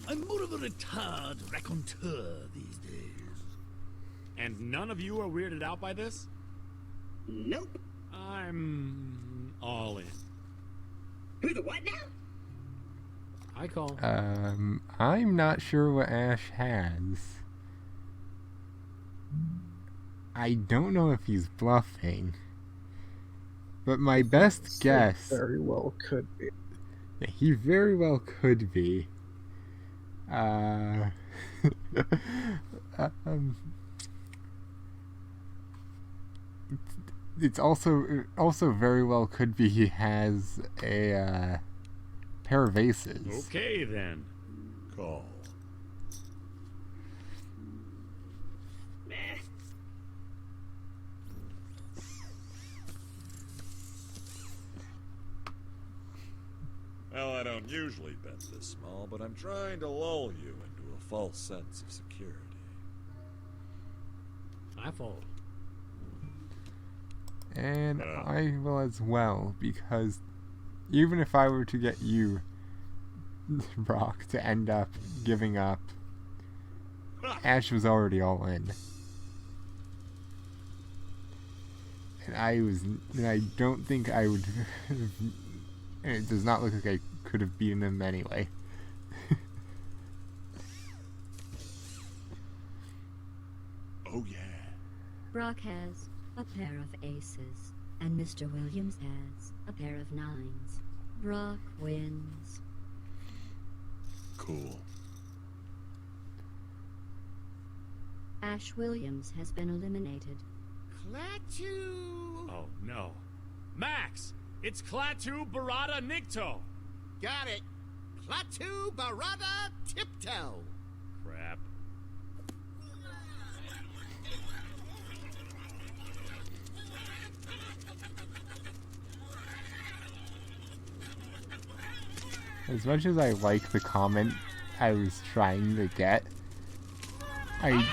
I'm more of a retard raconteur these days. And none of you are weirded out by this? Nope. I'm all in. Who the what now? I call. I'm not sure what Ash has. I don't know if he's bluffing. But my best guess... Very well could be. He very well could be. It's also very well could be he has a pair of aces. Okay, then. Call. Nah. Well, I don't usually bet this small, but I'm trying to lull you into a false sense of security. I fold. And I will as well, because even if I were to get you, Brock, to end up giving up, Ash was already all in. And I don't think I would, and it does not look like I could have beaten him anyway. Oh yeah. Brock has a pair of aces, and Mr. Williams has a pair of nines. Brock wins. Cool. Ash Williams has been eliminated. Klaatu! Oh, no. Max! It's Klaatu Barada Nikto! Got it. Klaatu Barada Tiptoe. Crap. As much as I like the comment I was trying to get, I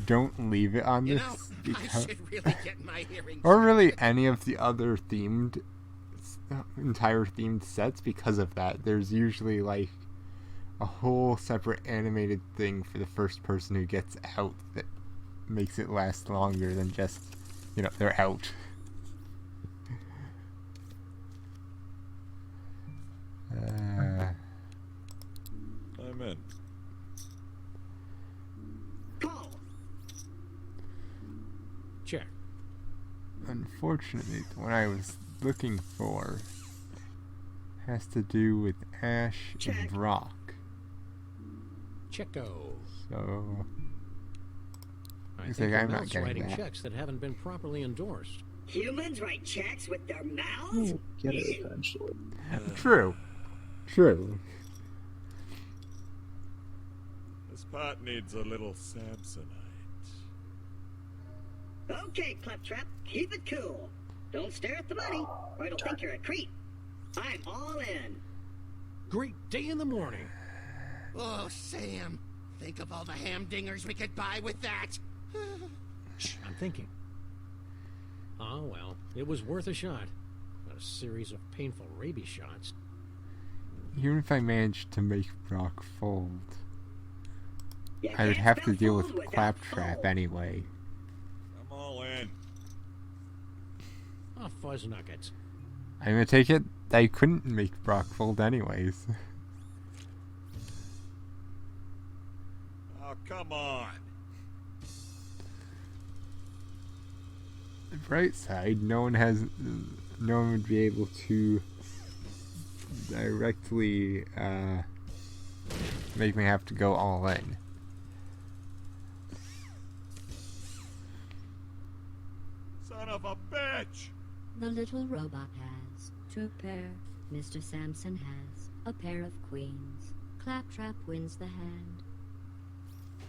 don't leave it on You this know, because, I should really get my hearing or checked. really any of the other entire themed sets because of that. There's usually like a whole separate animated thing for the first person who gets out that makes it last longer than just, they're out. I'm in. Call. Check. Unfortunately, the one I was looking for has to do with Ash Check. and Brock. Checko. So I Looks think like the I'm not mouth's getting writing that. checks that haven't been properly endorsed. Humans write checks with their mouths? We'll get it Ew. eventually. True. This pot needs a little Samsonite. Okay, Claptrap, keep it cool. Don't stare at the money, or it'll think you're a creep. I'm all in. Great day in the morning. Oh, Sam. Think of all the hamdingers we could buy with that. Shh, I'm thinking. Oh, well, it was worth a shot. A series of painful rabies shots. Even if I managed to make Brock fold, You I would can't have to spell deal fold with without Claptrap fold. anyway. I'm all in. Oh, fuzz nuggets. I'm gonna take it I couldn't make Brock fold anyways. Oh, come on. The bright side, no one would be able to directly make me have to go all in. Son of a bitch! The little robot has two pair. Mr. Sampson has a pair of queens. Claptrap wins the hand.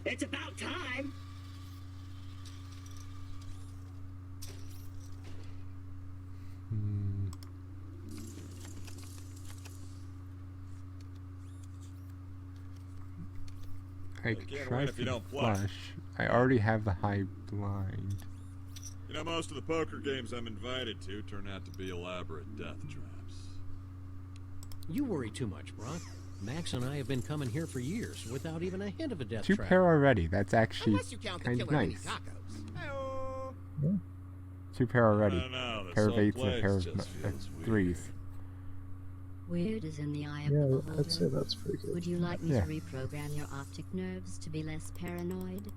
It's about time. I You could can't try win if for you the don't flush. flush. I already have the high blind. You know, most of the poker games I'm invited to turn out to be elaborate death traps. You worry too much, Brock. Max and I have been coming here for years without even a hint of a death Two trap. pair already. That's actually Unless you count the kind of killer mini nice. tacos. Yeah. Two pair already. I don't know, this Pair of whole 8s and a place pair of just feels 3s. Weird is in the eye of the Yeah, beholder. I'd say that's pretty good. Would you like me Yeah. to reprogram your optic nerves to be less paranoid?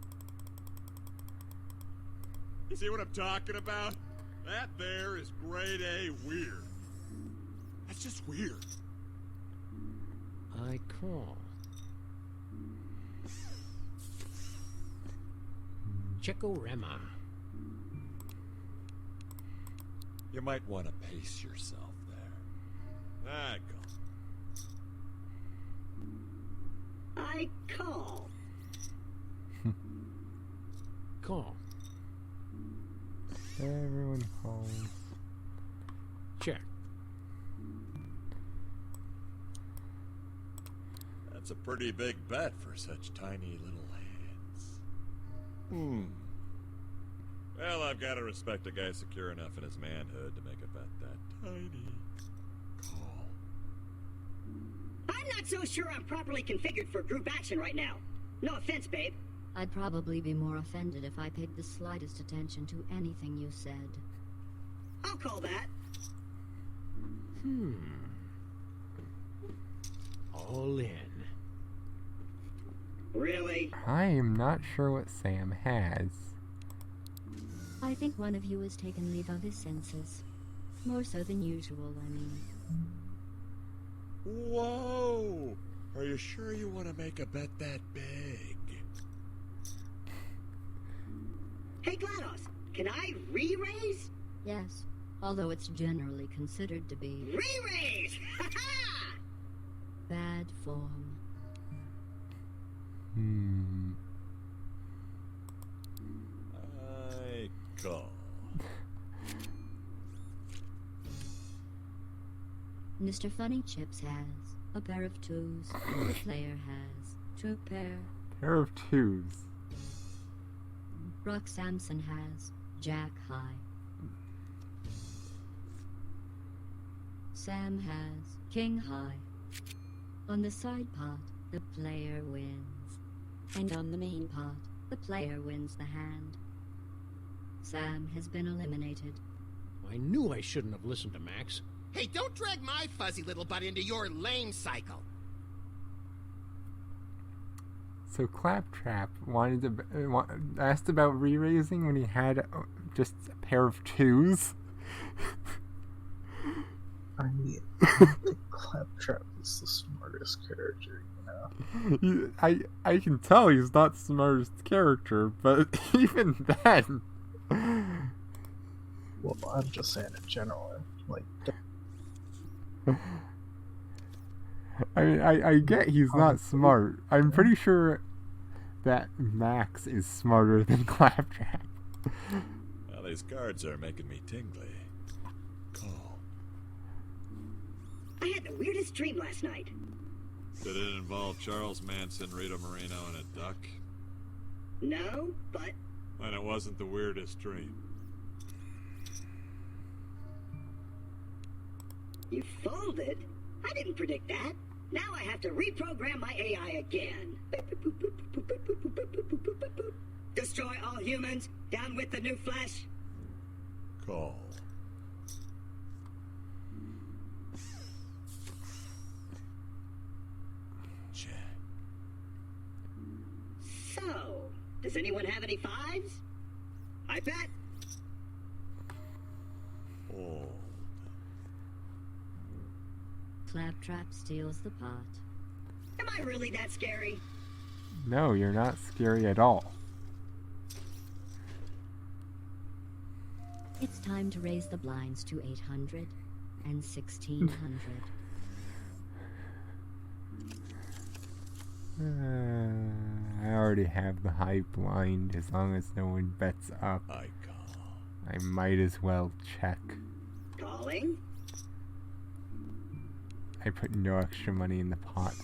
You see what I'm talking about? That there is grade A weird. That's just weird. I call. Chekorema. You might want to pace yourself there. I call. Call. Everyone calls. Check. That's a pretty big bet for such tiny little hands. Well, I've got to respect a guy secure enough in his manhood to make a bet that tiny. Call. I'm not so sure I'm properly configured for group action right now. No offense, babe. I'd probably be more offended if I paid the slightest attention to anything you said. I'll call that. All in. Really? I am not sure what Sam has. I think one of you has taken leave of his senses. More so than usual, I mean. Whoa! Are you sure you want to make a bet that big? Hey, GLaDOS, can I re-raise? Yes, although it's generally considered to be Re-raise! Ha-ha! bad form. I call. Mr. Funny Chips has a pair of 2s. The player has 2 pair. Pair of 2s. Brock Sampson has Jack high. Sam has King high. On the side pot, the player wins. And on the main pot, the player wins the hand. Sam has been eliminated. I knew I shouldn't have listened to Max. Hey, don't drag my fuzzy little butt into your lame cycle. So Claptrap wanted to asked about re-raising when he had just a pair of 2s. I mean, I think Claptrap is the smartest character, you know? I can tell he's not the smartest character, but even then. Well, I'm just saying in general. Like, I mean, I get he's not smart. I'm pretty sure that Max is smarter than Claptrap. Well, these cards are making me tingly. Call. I had the weirdest dream last night. Did it involve Charles Manson, Rita Moreno, and a duck? No, but And it wasn't the weirdest dream. you folded? I didn't predict that. Now I have to reprogram my AI again. Destroy all humans. Down with the new flesh. Call. Check. So, does anyone have any 5s? I bet. Hold. Claptrap steals the pot. Am I really that scary? No, you're not scary at all. It's time to raise the blinds to 800 and 1600. I already have the high blind. As long as no one bets up, I call. I might as well check. Calling? I put no extra money in the pot.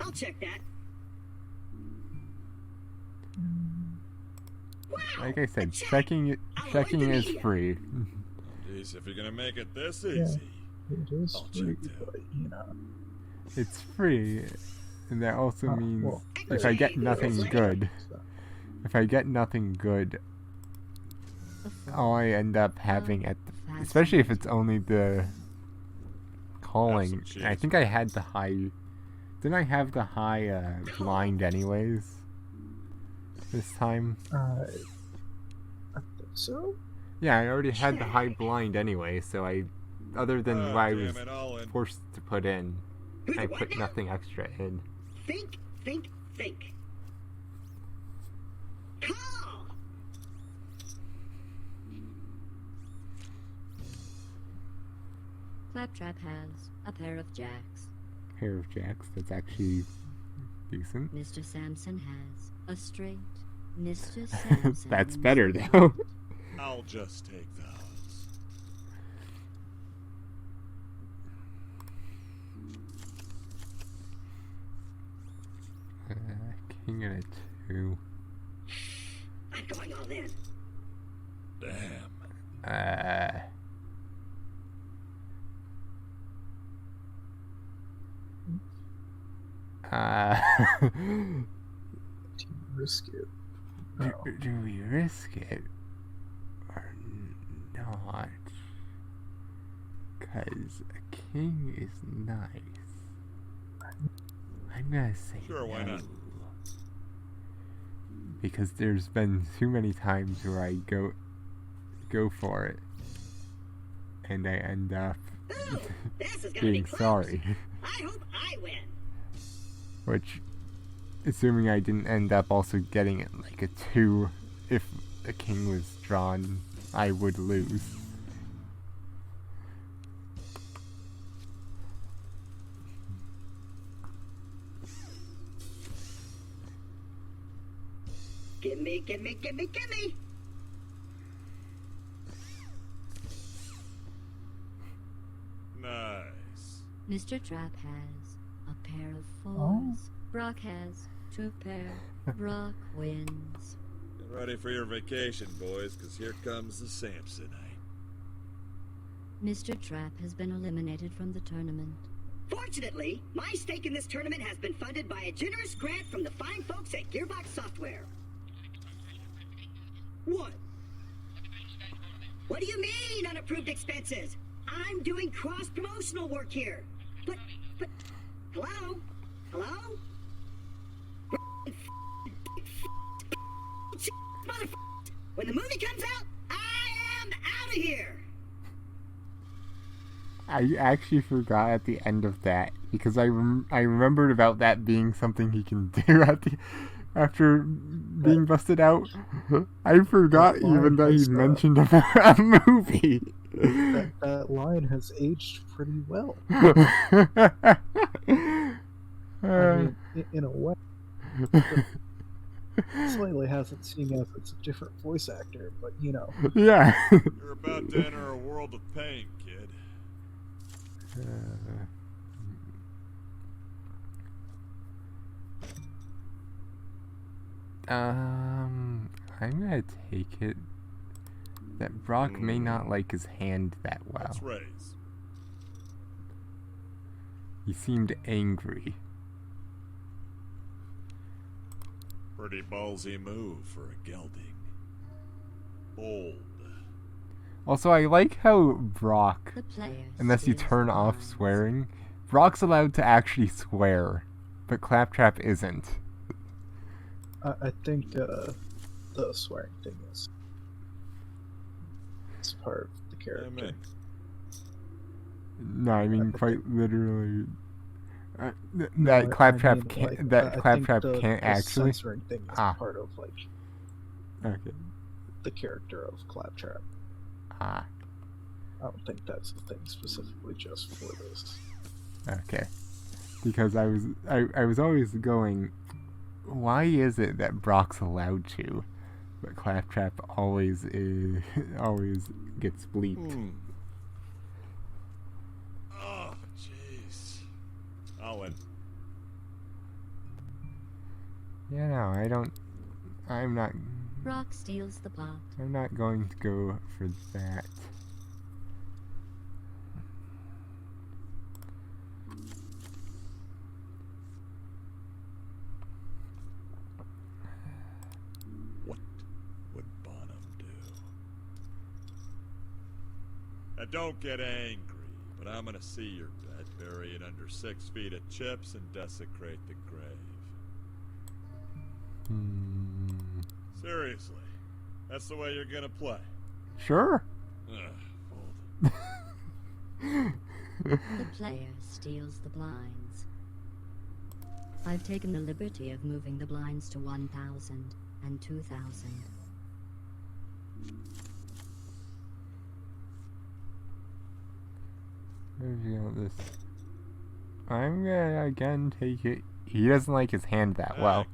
I'll check that. Wow! Like I a said, check! checking I'll checking avoid the is media. free. Jeez, if you're gonna make it this Yeah. easy. It is I'll free, check too. but you know. It's free, and that also means well, if I get Actually, nothing it's good, So, if I get nothing good, all I end up having at, especially if it's only the calling. cheese. I think I had the high. Didn't I have the high blind anyways? This time. I think so. Yeah, I already had the high blind anyway, so I, other than what I was Damn it, all in. forced to put in, Who's I what put now? nothing extra in. Think, think, think. Call! Claptrap has a pair of jacks. Pair of jacks, that's actually decent. Mr. Sampson has a straight. Mr. Sampson. That's better though. I'll just take those. King and a 2. I'm going all in. Damn. Do you risk it? No. Do we risk it or not? Cause a king is nice. I'm gonna say Sure, why no. not? Because there's been too many times where I go for it, and I end up Ooh, this is gonna be being close. sorry. I hope I win. Which, assuming I didn't end up also getting it like a 2, if a king was drawn, I would lose. Gimme, gimme, gimme, gimme! Nice. Mr. Trap has a pair of 4s. Oh. Brock has 2 pair. Brock wins. Get ready for your vacation, boys, because here comes the Samsonite. Mr. Trap has been eliminated from the tournament. Fortunately, my stake in this tournament has been funded by a generous grant from the fine folks at Gearbox Software. What? What do you mean, unapproved expenses? I'm doing cross-promotional work here. But, hello? Hello? When the movie comes out, I am out of here! I actually forgot at the end of that because I remembered about that being something he can do after being busted out. I forgot That line even that he has, mentioned about a movie. That line has aged pretty well. I mean, in a way. Slightly hasn't seen as it's a different voice actor, but you know. Yeah. You're about to enter a world of pain, kid. I'm gonna take it that Brock may not like his hand that well. Let's raise. He seemed angry. Pretty ballsy move for a gelding. Bold. Also, I like how Brock, The players. unless you turn off swearing, Brock's allowed to actually swear, but Claptrap isn't. I think the swearing thing is it's part of the character. Amen. No, I mean I quite literally. No, That I Claptrap mean, can't. like, That I think Claptrap the can't actually. censoring thing is Ah. part of like Okay. the character of Claptrap. Ah. I don't think that's a thing specifically just for this. Okay. Because I was always going, why is it that Brock's allowed to, but Claptrap always gets bleeped? Oh, jeez. I'll win. Yeah, no, I don't. I'm not. Brock steals the pot. I'm not going to go for that. Now don't get angry, but I'm gonna see your bed, bury it under 6 feet of chips, and desecrate the grave. Seriously, that's the way you're gonna play. Sure. Ugh, fold. The player steals the blinds. I've taken the liberty of moving the blinds to 1,000 and 2,000. Reveal this. I'm gonna again take it. He doesn't like his hand that well.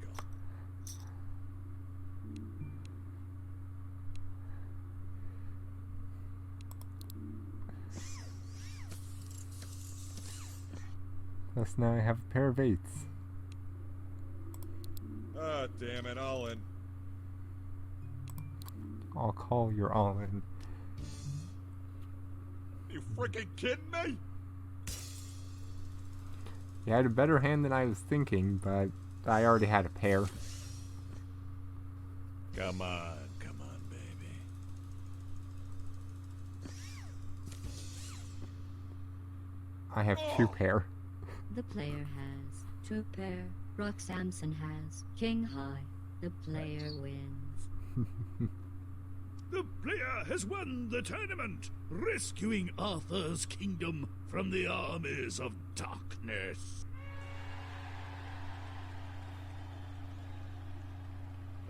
Thus now I have a pair of 8s. Ah, damn it, all in. I'll call your all in. You freaking kidding me? You had a better hand than I was thinking, but I already had a pair. Come on, baby. I have 2 pair. The player has 2 pair. Rock Samson has king high. The player wins. The player has won the tournament, rescuing Arthur's kingdom from the armies of darkness.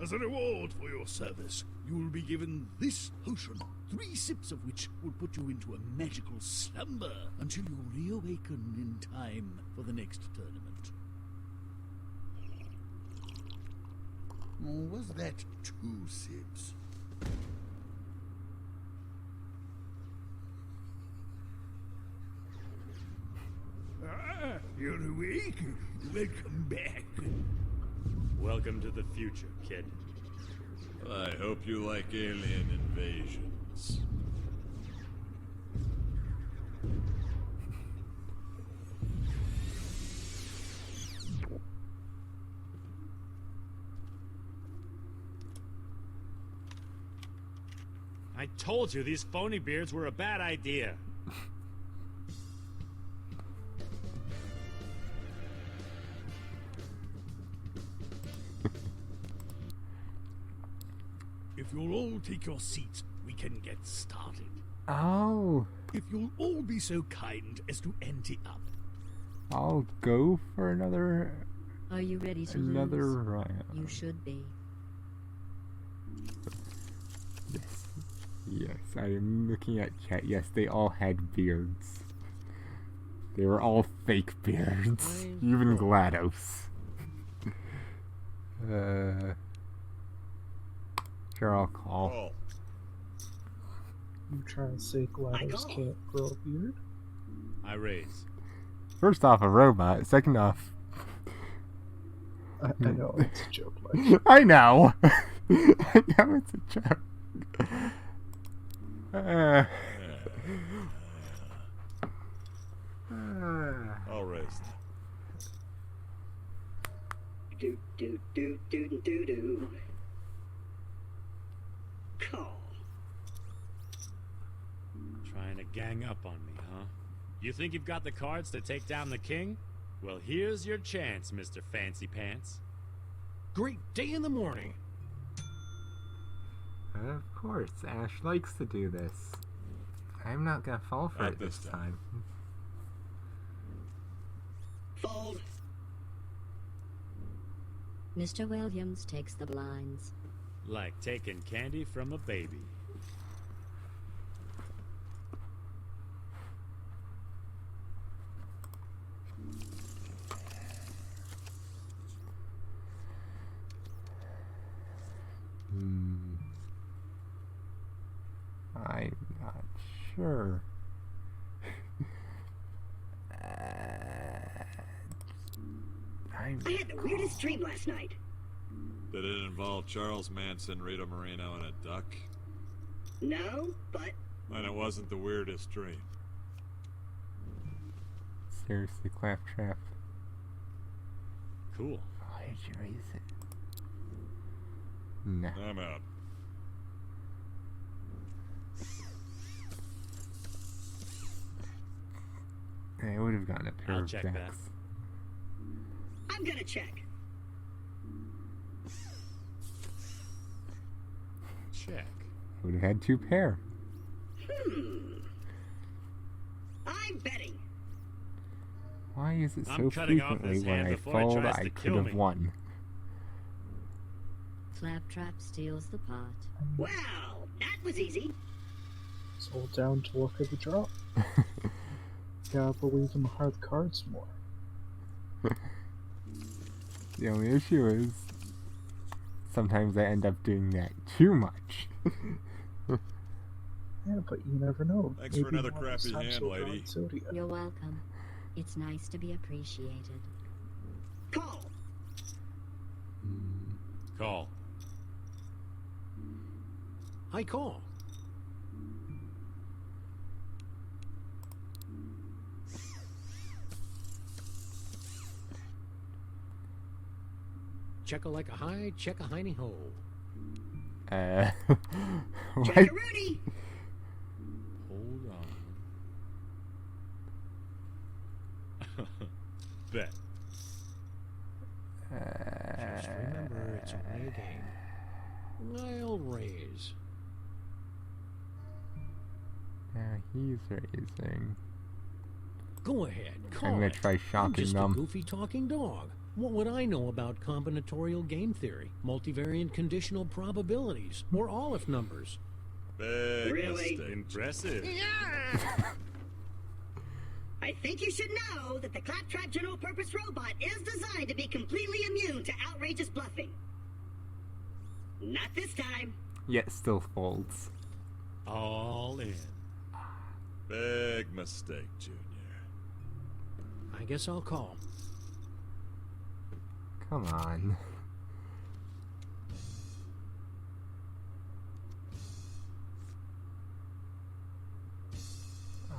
As a reward for your service, you will be given this potion, 3 sips of which will put you into a magical slumber until you reawaken in time for the next tournament. Or was that 2 sips? Ah, you're awake? Welcome back. Welcome to the future, kid. I hope you like alien invasions. I told you these phony beards were a bad idea. If you'll all take your seats, we can get started. Oh, If you'll all be so kind as to ante up. I'll go for another Are you ready to another lose? round. You should be. Yes. Yes, I am looking at chat. Yes, they all had beards. They were all fake beards. Even GLaDOS. Sure, I'll call. Oh, You trying to say GLaDOS can't grow a beard? I raise. First off, a robot. Second off, I know, it's a joke, Mike. I know. I know it's a joke. I'll raise. Do do do do do do. Call. Trying to gang up on me, huh? You think you've got the cards to take down the king? Well, here's your chance, Mr. Fancy Pants. Great day in the morning. Of course, Ash likes to do this. I'm not gonna fall for Not it this this time. Fold. Mr. Williams takes the blinds. Like taking candy from a baby. I'm not sure. I had the weirdest dream last night. Did it involve Charles Manson, Rita Moreno, and a duck? No, but Then it wasn't the weirdest dream. Seriously, Claptrap. Cool. Why did you raise it? No. I'm out. I would have gotten a pair I'll of check that. jacks. I'm gonna check. Check. I would have had 2 pair. I'm betting. Why is it so I'm cutting off frequently this when hand I before it fold tries I to could kill have me. won? Claptrap steals the pot. Well, that was easy. So down to look at the drop. Gotta believe in the hard cards more. The only issue is sometimes I end up doing that too much. Yeah, but you never know. Thanks for Maybe another one of these crappy times hand, you'll draw lady. Zodiac. You're welcome. It's nice to be appreciated. Call. Call. I call. Check a like a high, check a hiney ho. Check What? a Rooney. Hold on. Bet. Just remember, it's only a game. I'll raise. Yeah, he's raising. Go ahead, call I'm gonna it. try I'm shocking just them. a goofy talking dog. What would I know about combinatorial game theory, multivariant conditional probabilities, or Aleph numbers? Big Really? mistake. Impressive. I think you should know that the Claptrap General Purpose Robot is designed to be completely immune to outrageous bluffing. Not this time. Yet still folds. All in. Big mistake, Junior. I guess I'll call. Come on.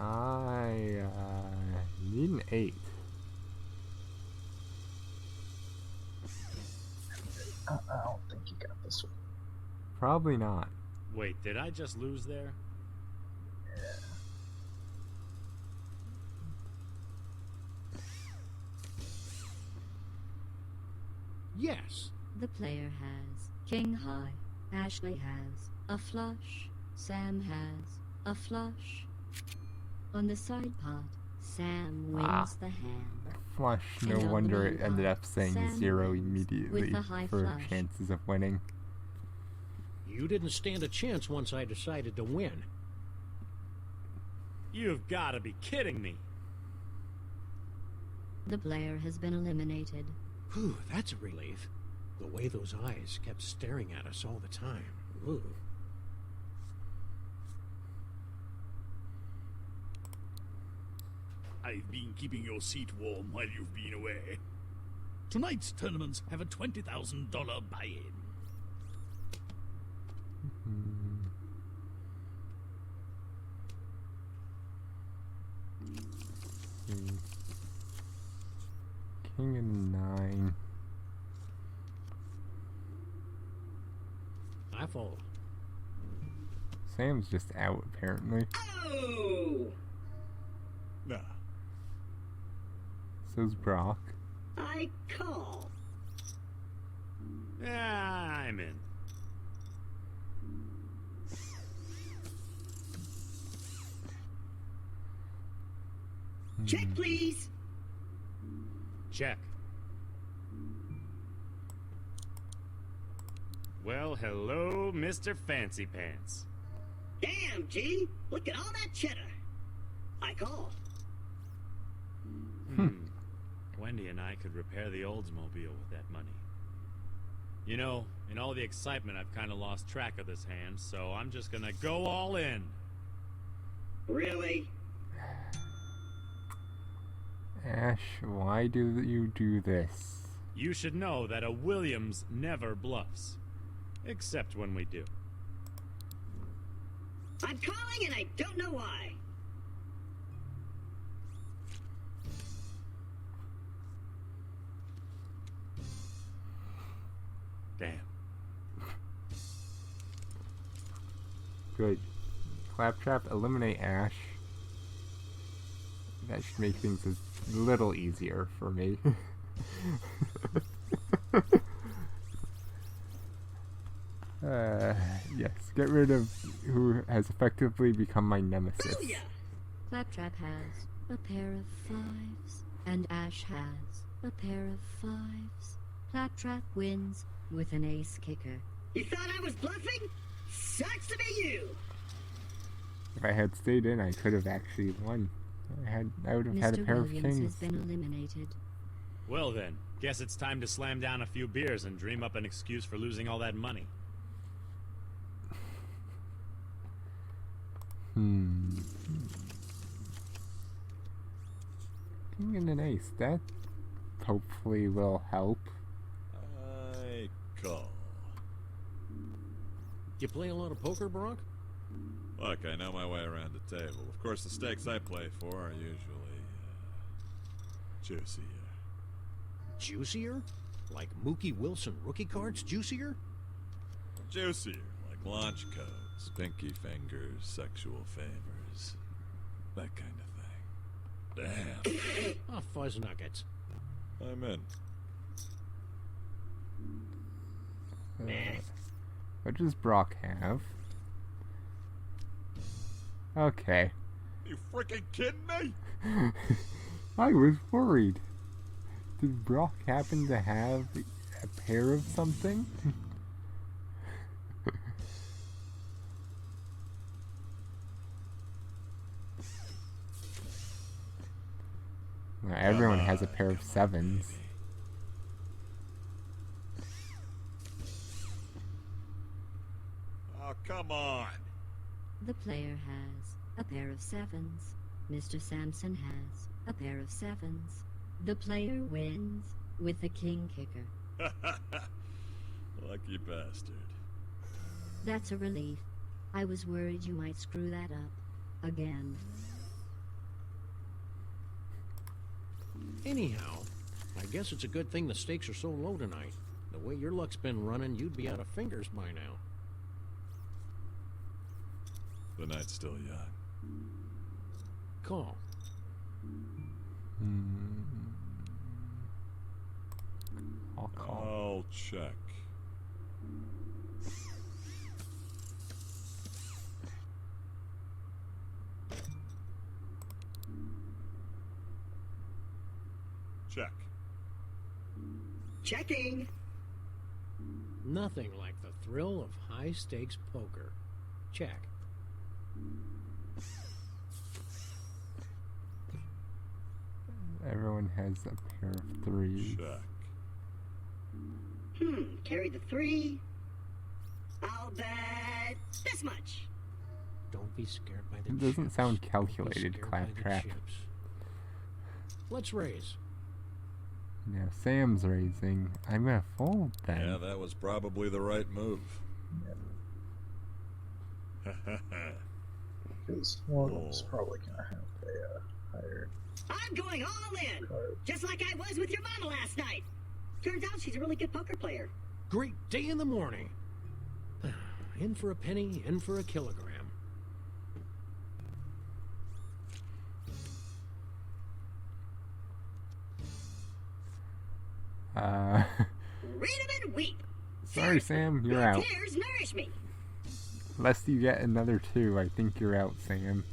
I need an 8. I don't think you got this one. Probably not. Wait, did I just lose there? Yes. The player has king high. Ashley has a flush. Sam has a flush. On the side pot, Sam wins the hand. Flush, no And on the wonder main it ended pot, up saying Sam 0 wins immediately with the high for flush. chances of winning. You didn't stand a chance once I decided to win. You've got to be kidding me. The player has been eliminated. Whew, that's a relief. The way those eyes kept staring at us all the time. Ooh. I've been keeping your seat warm while you've been away. Tonight's tournaments have a $20,000 buy-in. King and 9. I fold. Sam's just out, apparently. Oh! Nah. So's Brock. I call. Yeah, I'm in. Check, please. Check. Well, hello, Mr. Fancy Pants. Damn, G. Look at all that cheddar. I call. Wendy and I could repair the Oldsmobile with that money. You know, in all the excitement, I've kind of lost track of this hand, so I'm just gonna go all in. Really? Ash, why do you do this? You should know that a Williams never bluffs. Except when we do. I'm calling and I don't know why. Damn. Good. Claptrap, eliminate Ash. That should make things a little easier for me. Yes, get rid of who has effectively become my nemesis. Booyah! Claptrap has a pair of 5s, and Ash has a pair of 5s. Claptrap wins with an ace kicker. You thought I was bluffing? Sucks to be you! If I had stayed in, I could have actually won. I would have had a Mr. pair Williams of has kings. been eliminated. Well then, guess it's time to slam down a few beers and dream up an excuse for losing all that money. King and an ace. That hopefully will help. I call. You play a lot of poker, Brock? Look, I know my way around the table. Of course, the stakes I play for are usually juicier. Juicier? Like Mookie Wilson rookie cards juicier? Juicier, like launch codes, pinky fingers, sexual favors, that kind of thing. Damn, Ah, fuzz nuggets. I'm in. What does Brock have? Okay. You freaking kidding me? I was worried. Did Brock happen to have a pair of something? Well, everyone has a pair of 7s. Oh, come on. The player has a pair of 7s. Mr. Sampson has a pair of 7s. The player wins with a king kicker. Lucky bastard. That's a relief. I was worried you might screw that up again. Anyhow, I guess it's a good thing the stakes are so low tonight. The way your luck's been running, you'd be out of fingers by now. The night's still young. Call. I'll call. I'll check. Check. Checking. Nothing like the thrill of high-stakes poker. Check. Everyone has a pair of 3s. Check. Carry the 3. I'll bet this much. Don't be scared by the It doesn't chips. sound Don't be calculated, scared by the Claptrap. chips. Let's raise. Now Sam's raising. I'm gonna fold then. Yeah, that was probably the right move. Because one of them's probably gonna have a higher I'm going all in. card. Just like I was with your mama last night. Turns out she's a really good poker player. Great day in the morning. In for a penny, in for a kilogram. Read 'em and weep. Sorry, Sam, you're Your out. tears nourish me. Lest you get another 2, I think you're out, Sam.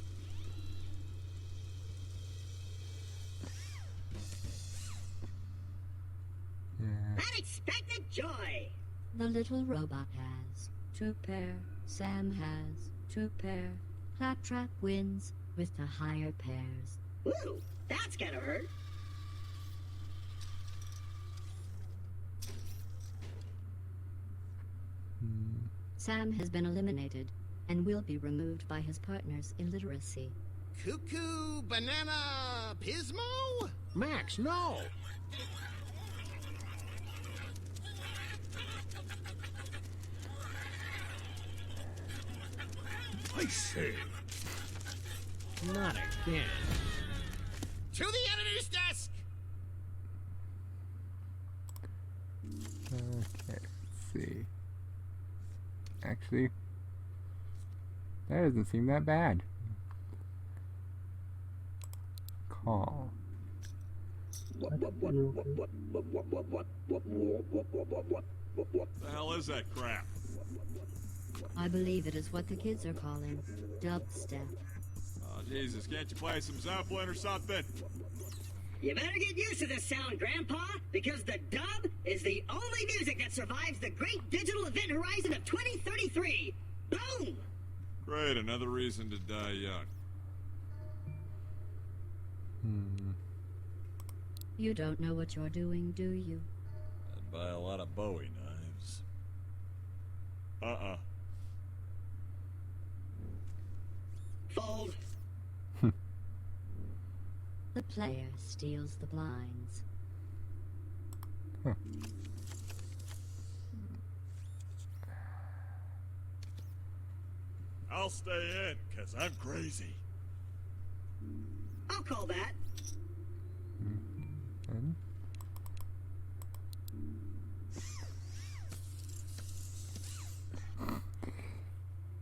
Yeah. Unexpected joy. The little robot has 2 pair. Sam has 2 pair. Claptrap wins with the higher pairs. Ooh, that's gonna hurt. Sam has been eliminated and will be removed by his partner's illiteracy. Cuckoo banana pismo? Max, no! I say, Not again. To the editor's desk! Okay, let's see. Actually, that doesn't seem that bad. call. The hell is that crap? I believe it is what the kids are calling dubstep. Oh, Jesus, can't you play some Zeppelin or something? You better get used to this sound, Grandpa, because the dub is the only music that survives the great digital event horizon of 2033. Boom! Great, another reason to die young. You don't know what you're doing, do you? I'd buy a lot of Bowie knives. Fold. The player steals the blinds. I'll stay in, 'cause I'm crazy. I'll call that.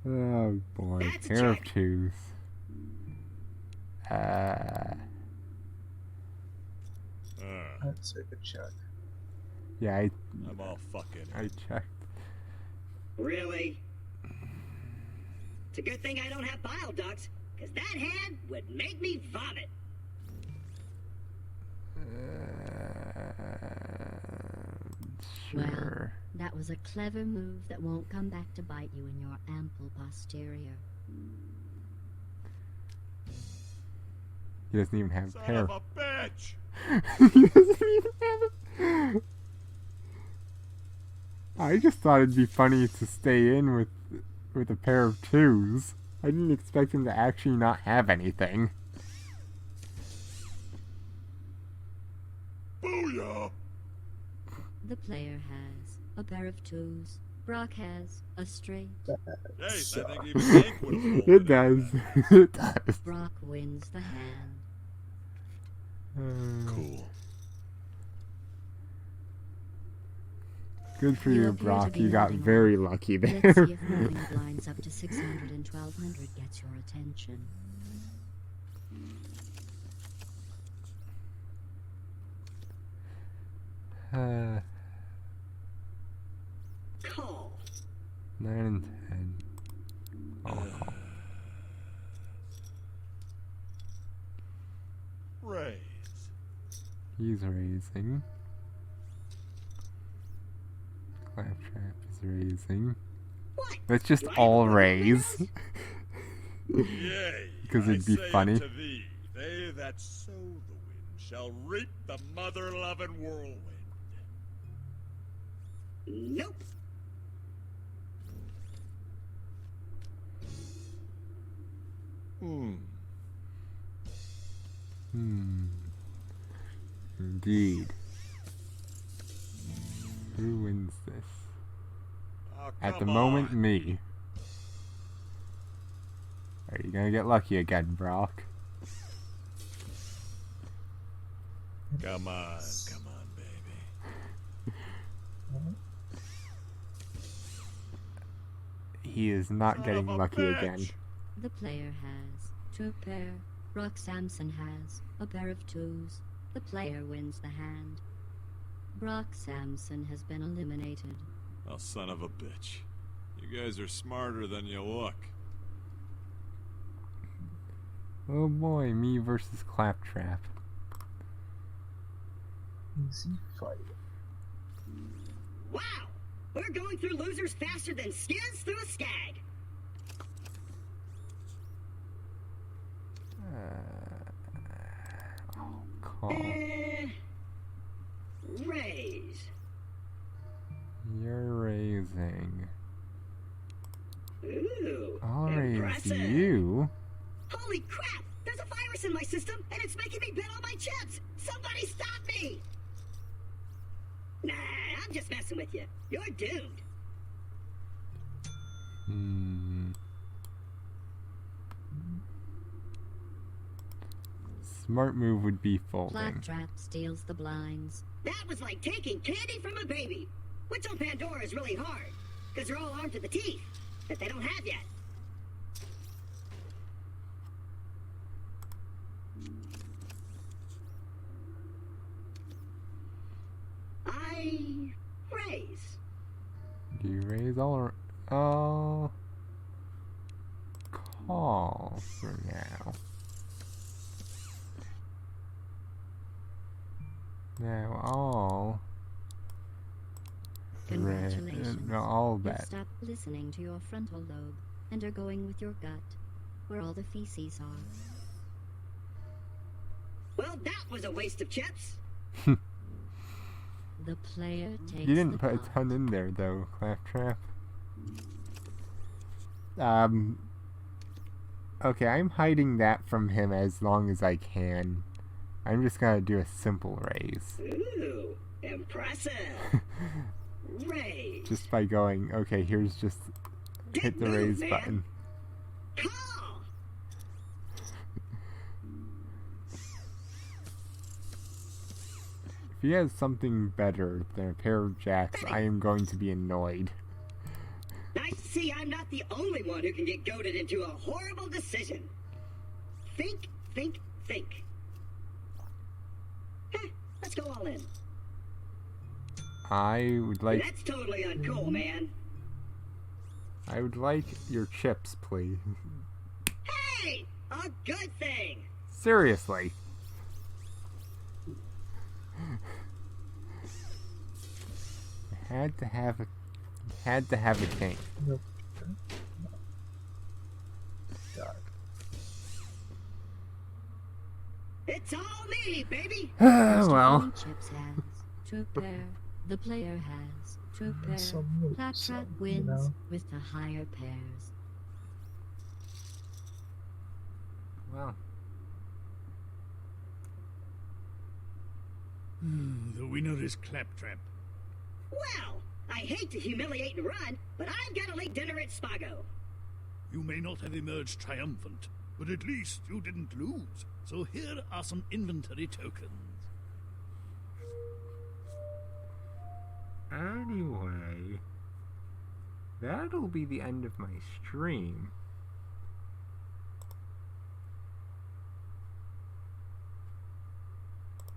Oh boy, That's a pair of check. twos. That's a good check. Yeah, I'm all fucking in. I checked. Really? It's a good thing I don't have bile ducts, because that hand would make me vomit. Sure. That was a clever move that won't come back to bite you in your ample posterior. He doesn't even have a Son pair. of a bitch! He doesn't even have a... I just thought it'd be funny to stay in with a pair of twos. I didn't expect him to actually not have anything. Booyah! The player has a pair of twos. Brock has a straight. Jeez, I think even Hank would have It does. It does. Brock wins the hand. Cool. Good for You you, appear to Brock. be You got moving very on. lucky Let's there. see if moving the blinds up to 600 and 1200 gets your attention. Call. 9 and 10. I'll call. Raise. He's raising. Claptrap is raising. What? Let's just Do I all have a raise. Yea, Because I it'd be say funny. unto thee, they that sow the wind shall reap the mother-loving whirlwind. Nope. Indeed. Who wins this? Oh, At the come moment, on. me. Are you gonna get lucky again, Brock? Come on, baby. He is not Son getting of a lucky bitch. again. The player has two pair. Brock Samson has a pair of twos. The player wins the hand. Brock Samson has been eliminated. Oh, son of a bitch. You guys are smarter than you look. Oh boy, me versus Claptrap. Easy fight. Wow! We're going through losers faster than skids through a skag. Call. Raise. You're raising. Ooh, I'll raise impressive. you. Holy crap! There's a virus in my system, and it's making me bet all my chips! Somebody stop me! Nah, I'm just messing with you. You're doomed. Smart move would be folding. Claptrap steals the blinds. That was like taking candy from a baby. Which on Pandora is really hard, because they're all armed to the teeth, that they don't have yet. say, raise. Do you raise all? I'll call for now. Now all. Congratulations. No, all You've bet. stopped listening to your frontal lobe and are going with your gut, where all the feces are. Well, that was a waste of chips. The player takes You didn't the put a pot. ton in there though, Claptrap. Okay, I'm hiding that from him as long as I can. I'm just gonna do a simple raise. Ooh, impressive. Raise. Just by going, okay, here's just hit the Good move, raise man. button. Call. If he has something better than a pair of jacks, I am going to be annoyed. Nice to see I'm not the only one who can get goaded into a horrible decision. Think, think, think. Let's go all in. I would like That's totally uncool, man. your chips, please. Hey, a good thing. Seriously. Had to have a king. Nope. God. It's all me, baby. Mr. Well. Green Chips has two pair. The player has two pair. Some moves, Claptrap you wins know? with the higher pairs. Well. The winner is Claptrap. Well, I hate to humiliate and run, but I've got a late dinner at Spago. You may not have emerged triumphant, but at least you didn't lose. So here are some inventory tokens. Anyway, that'll be the end of my stream.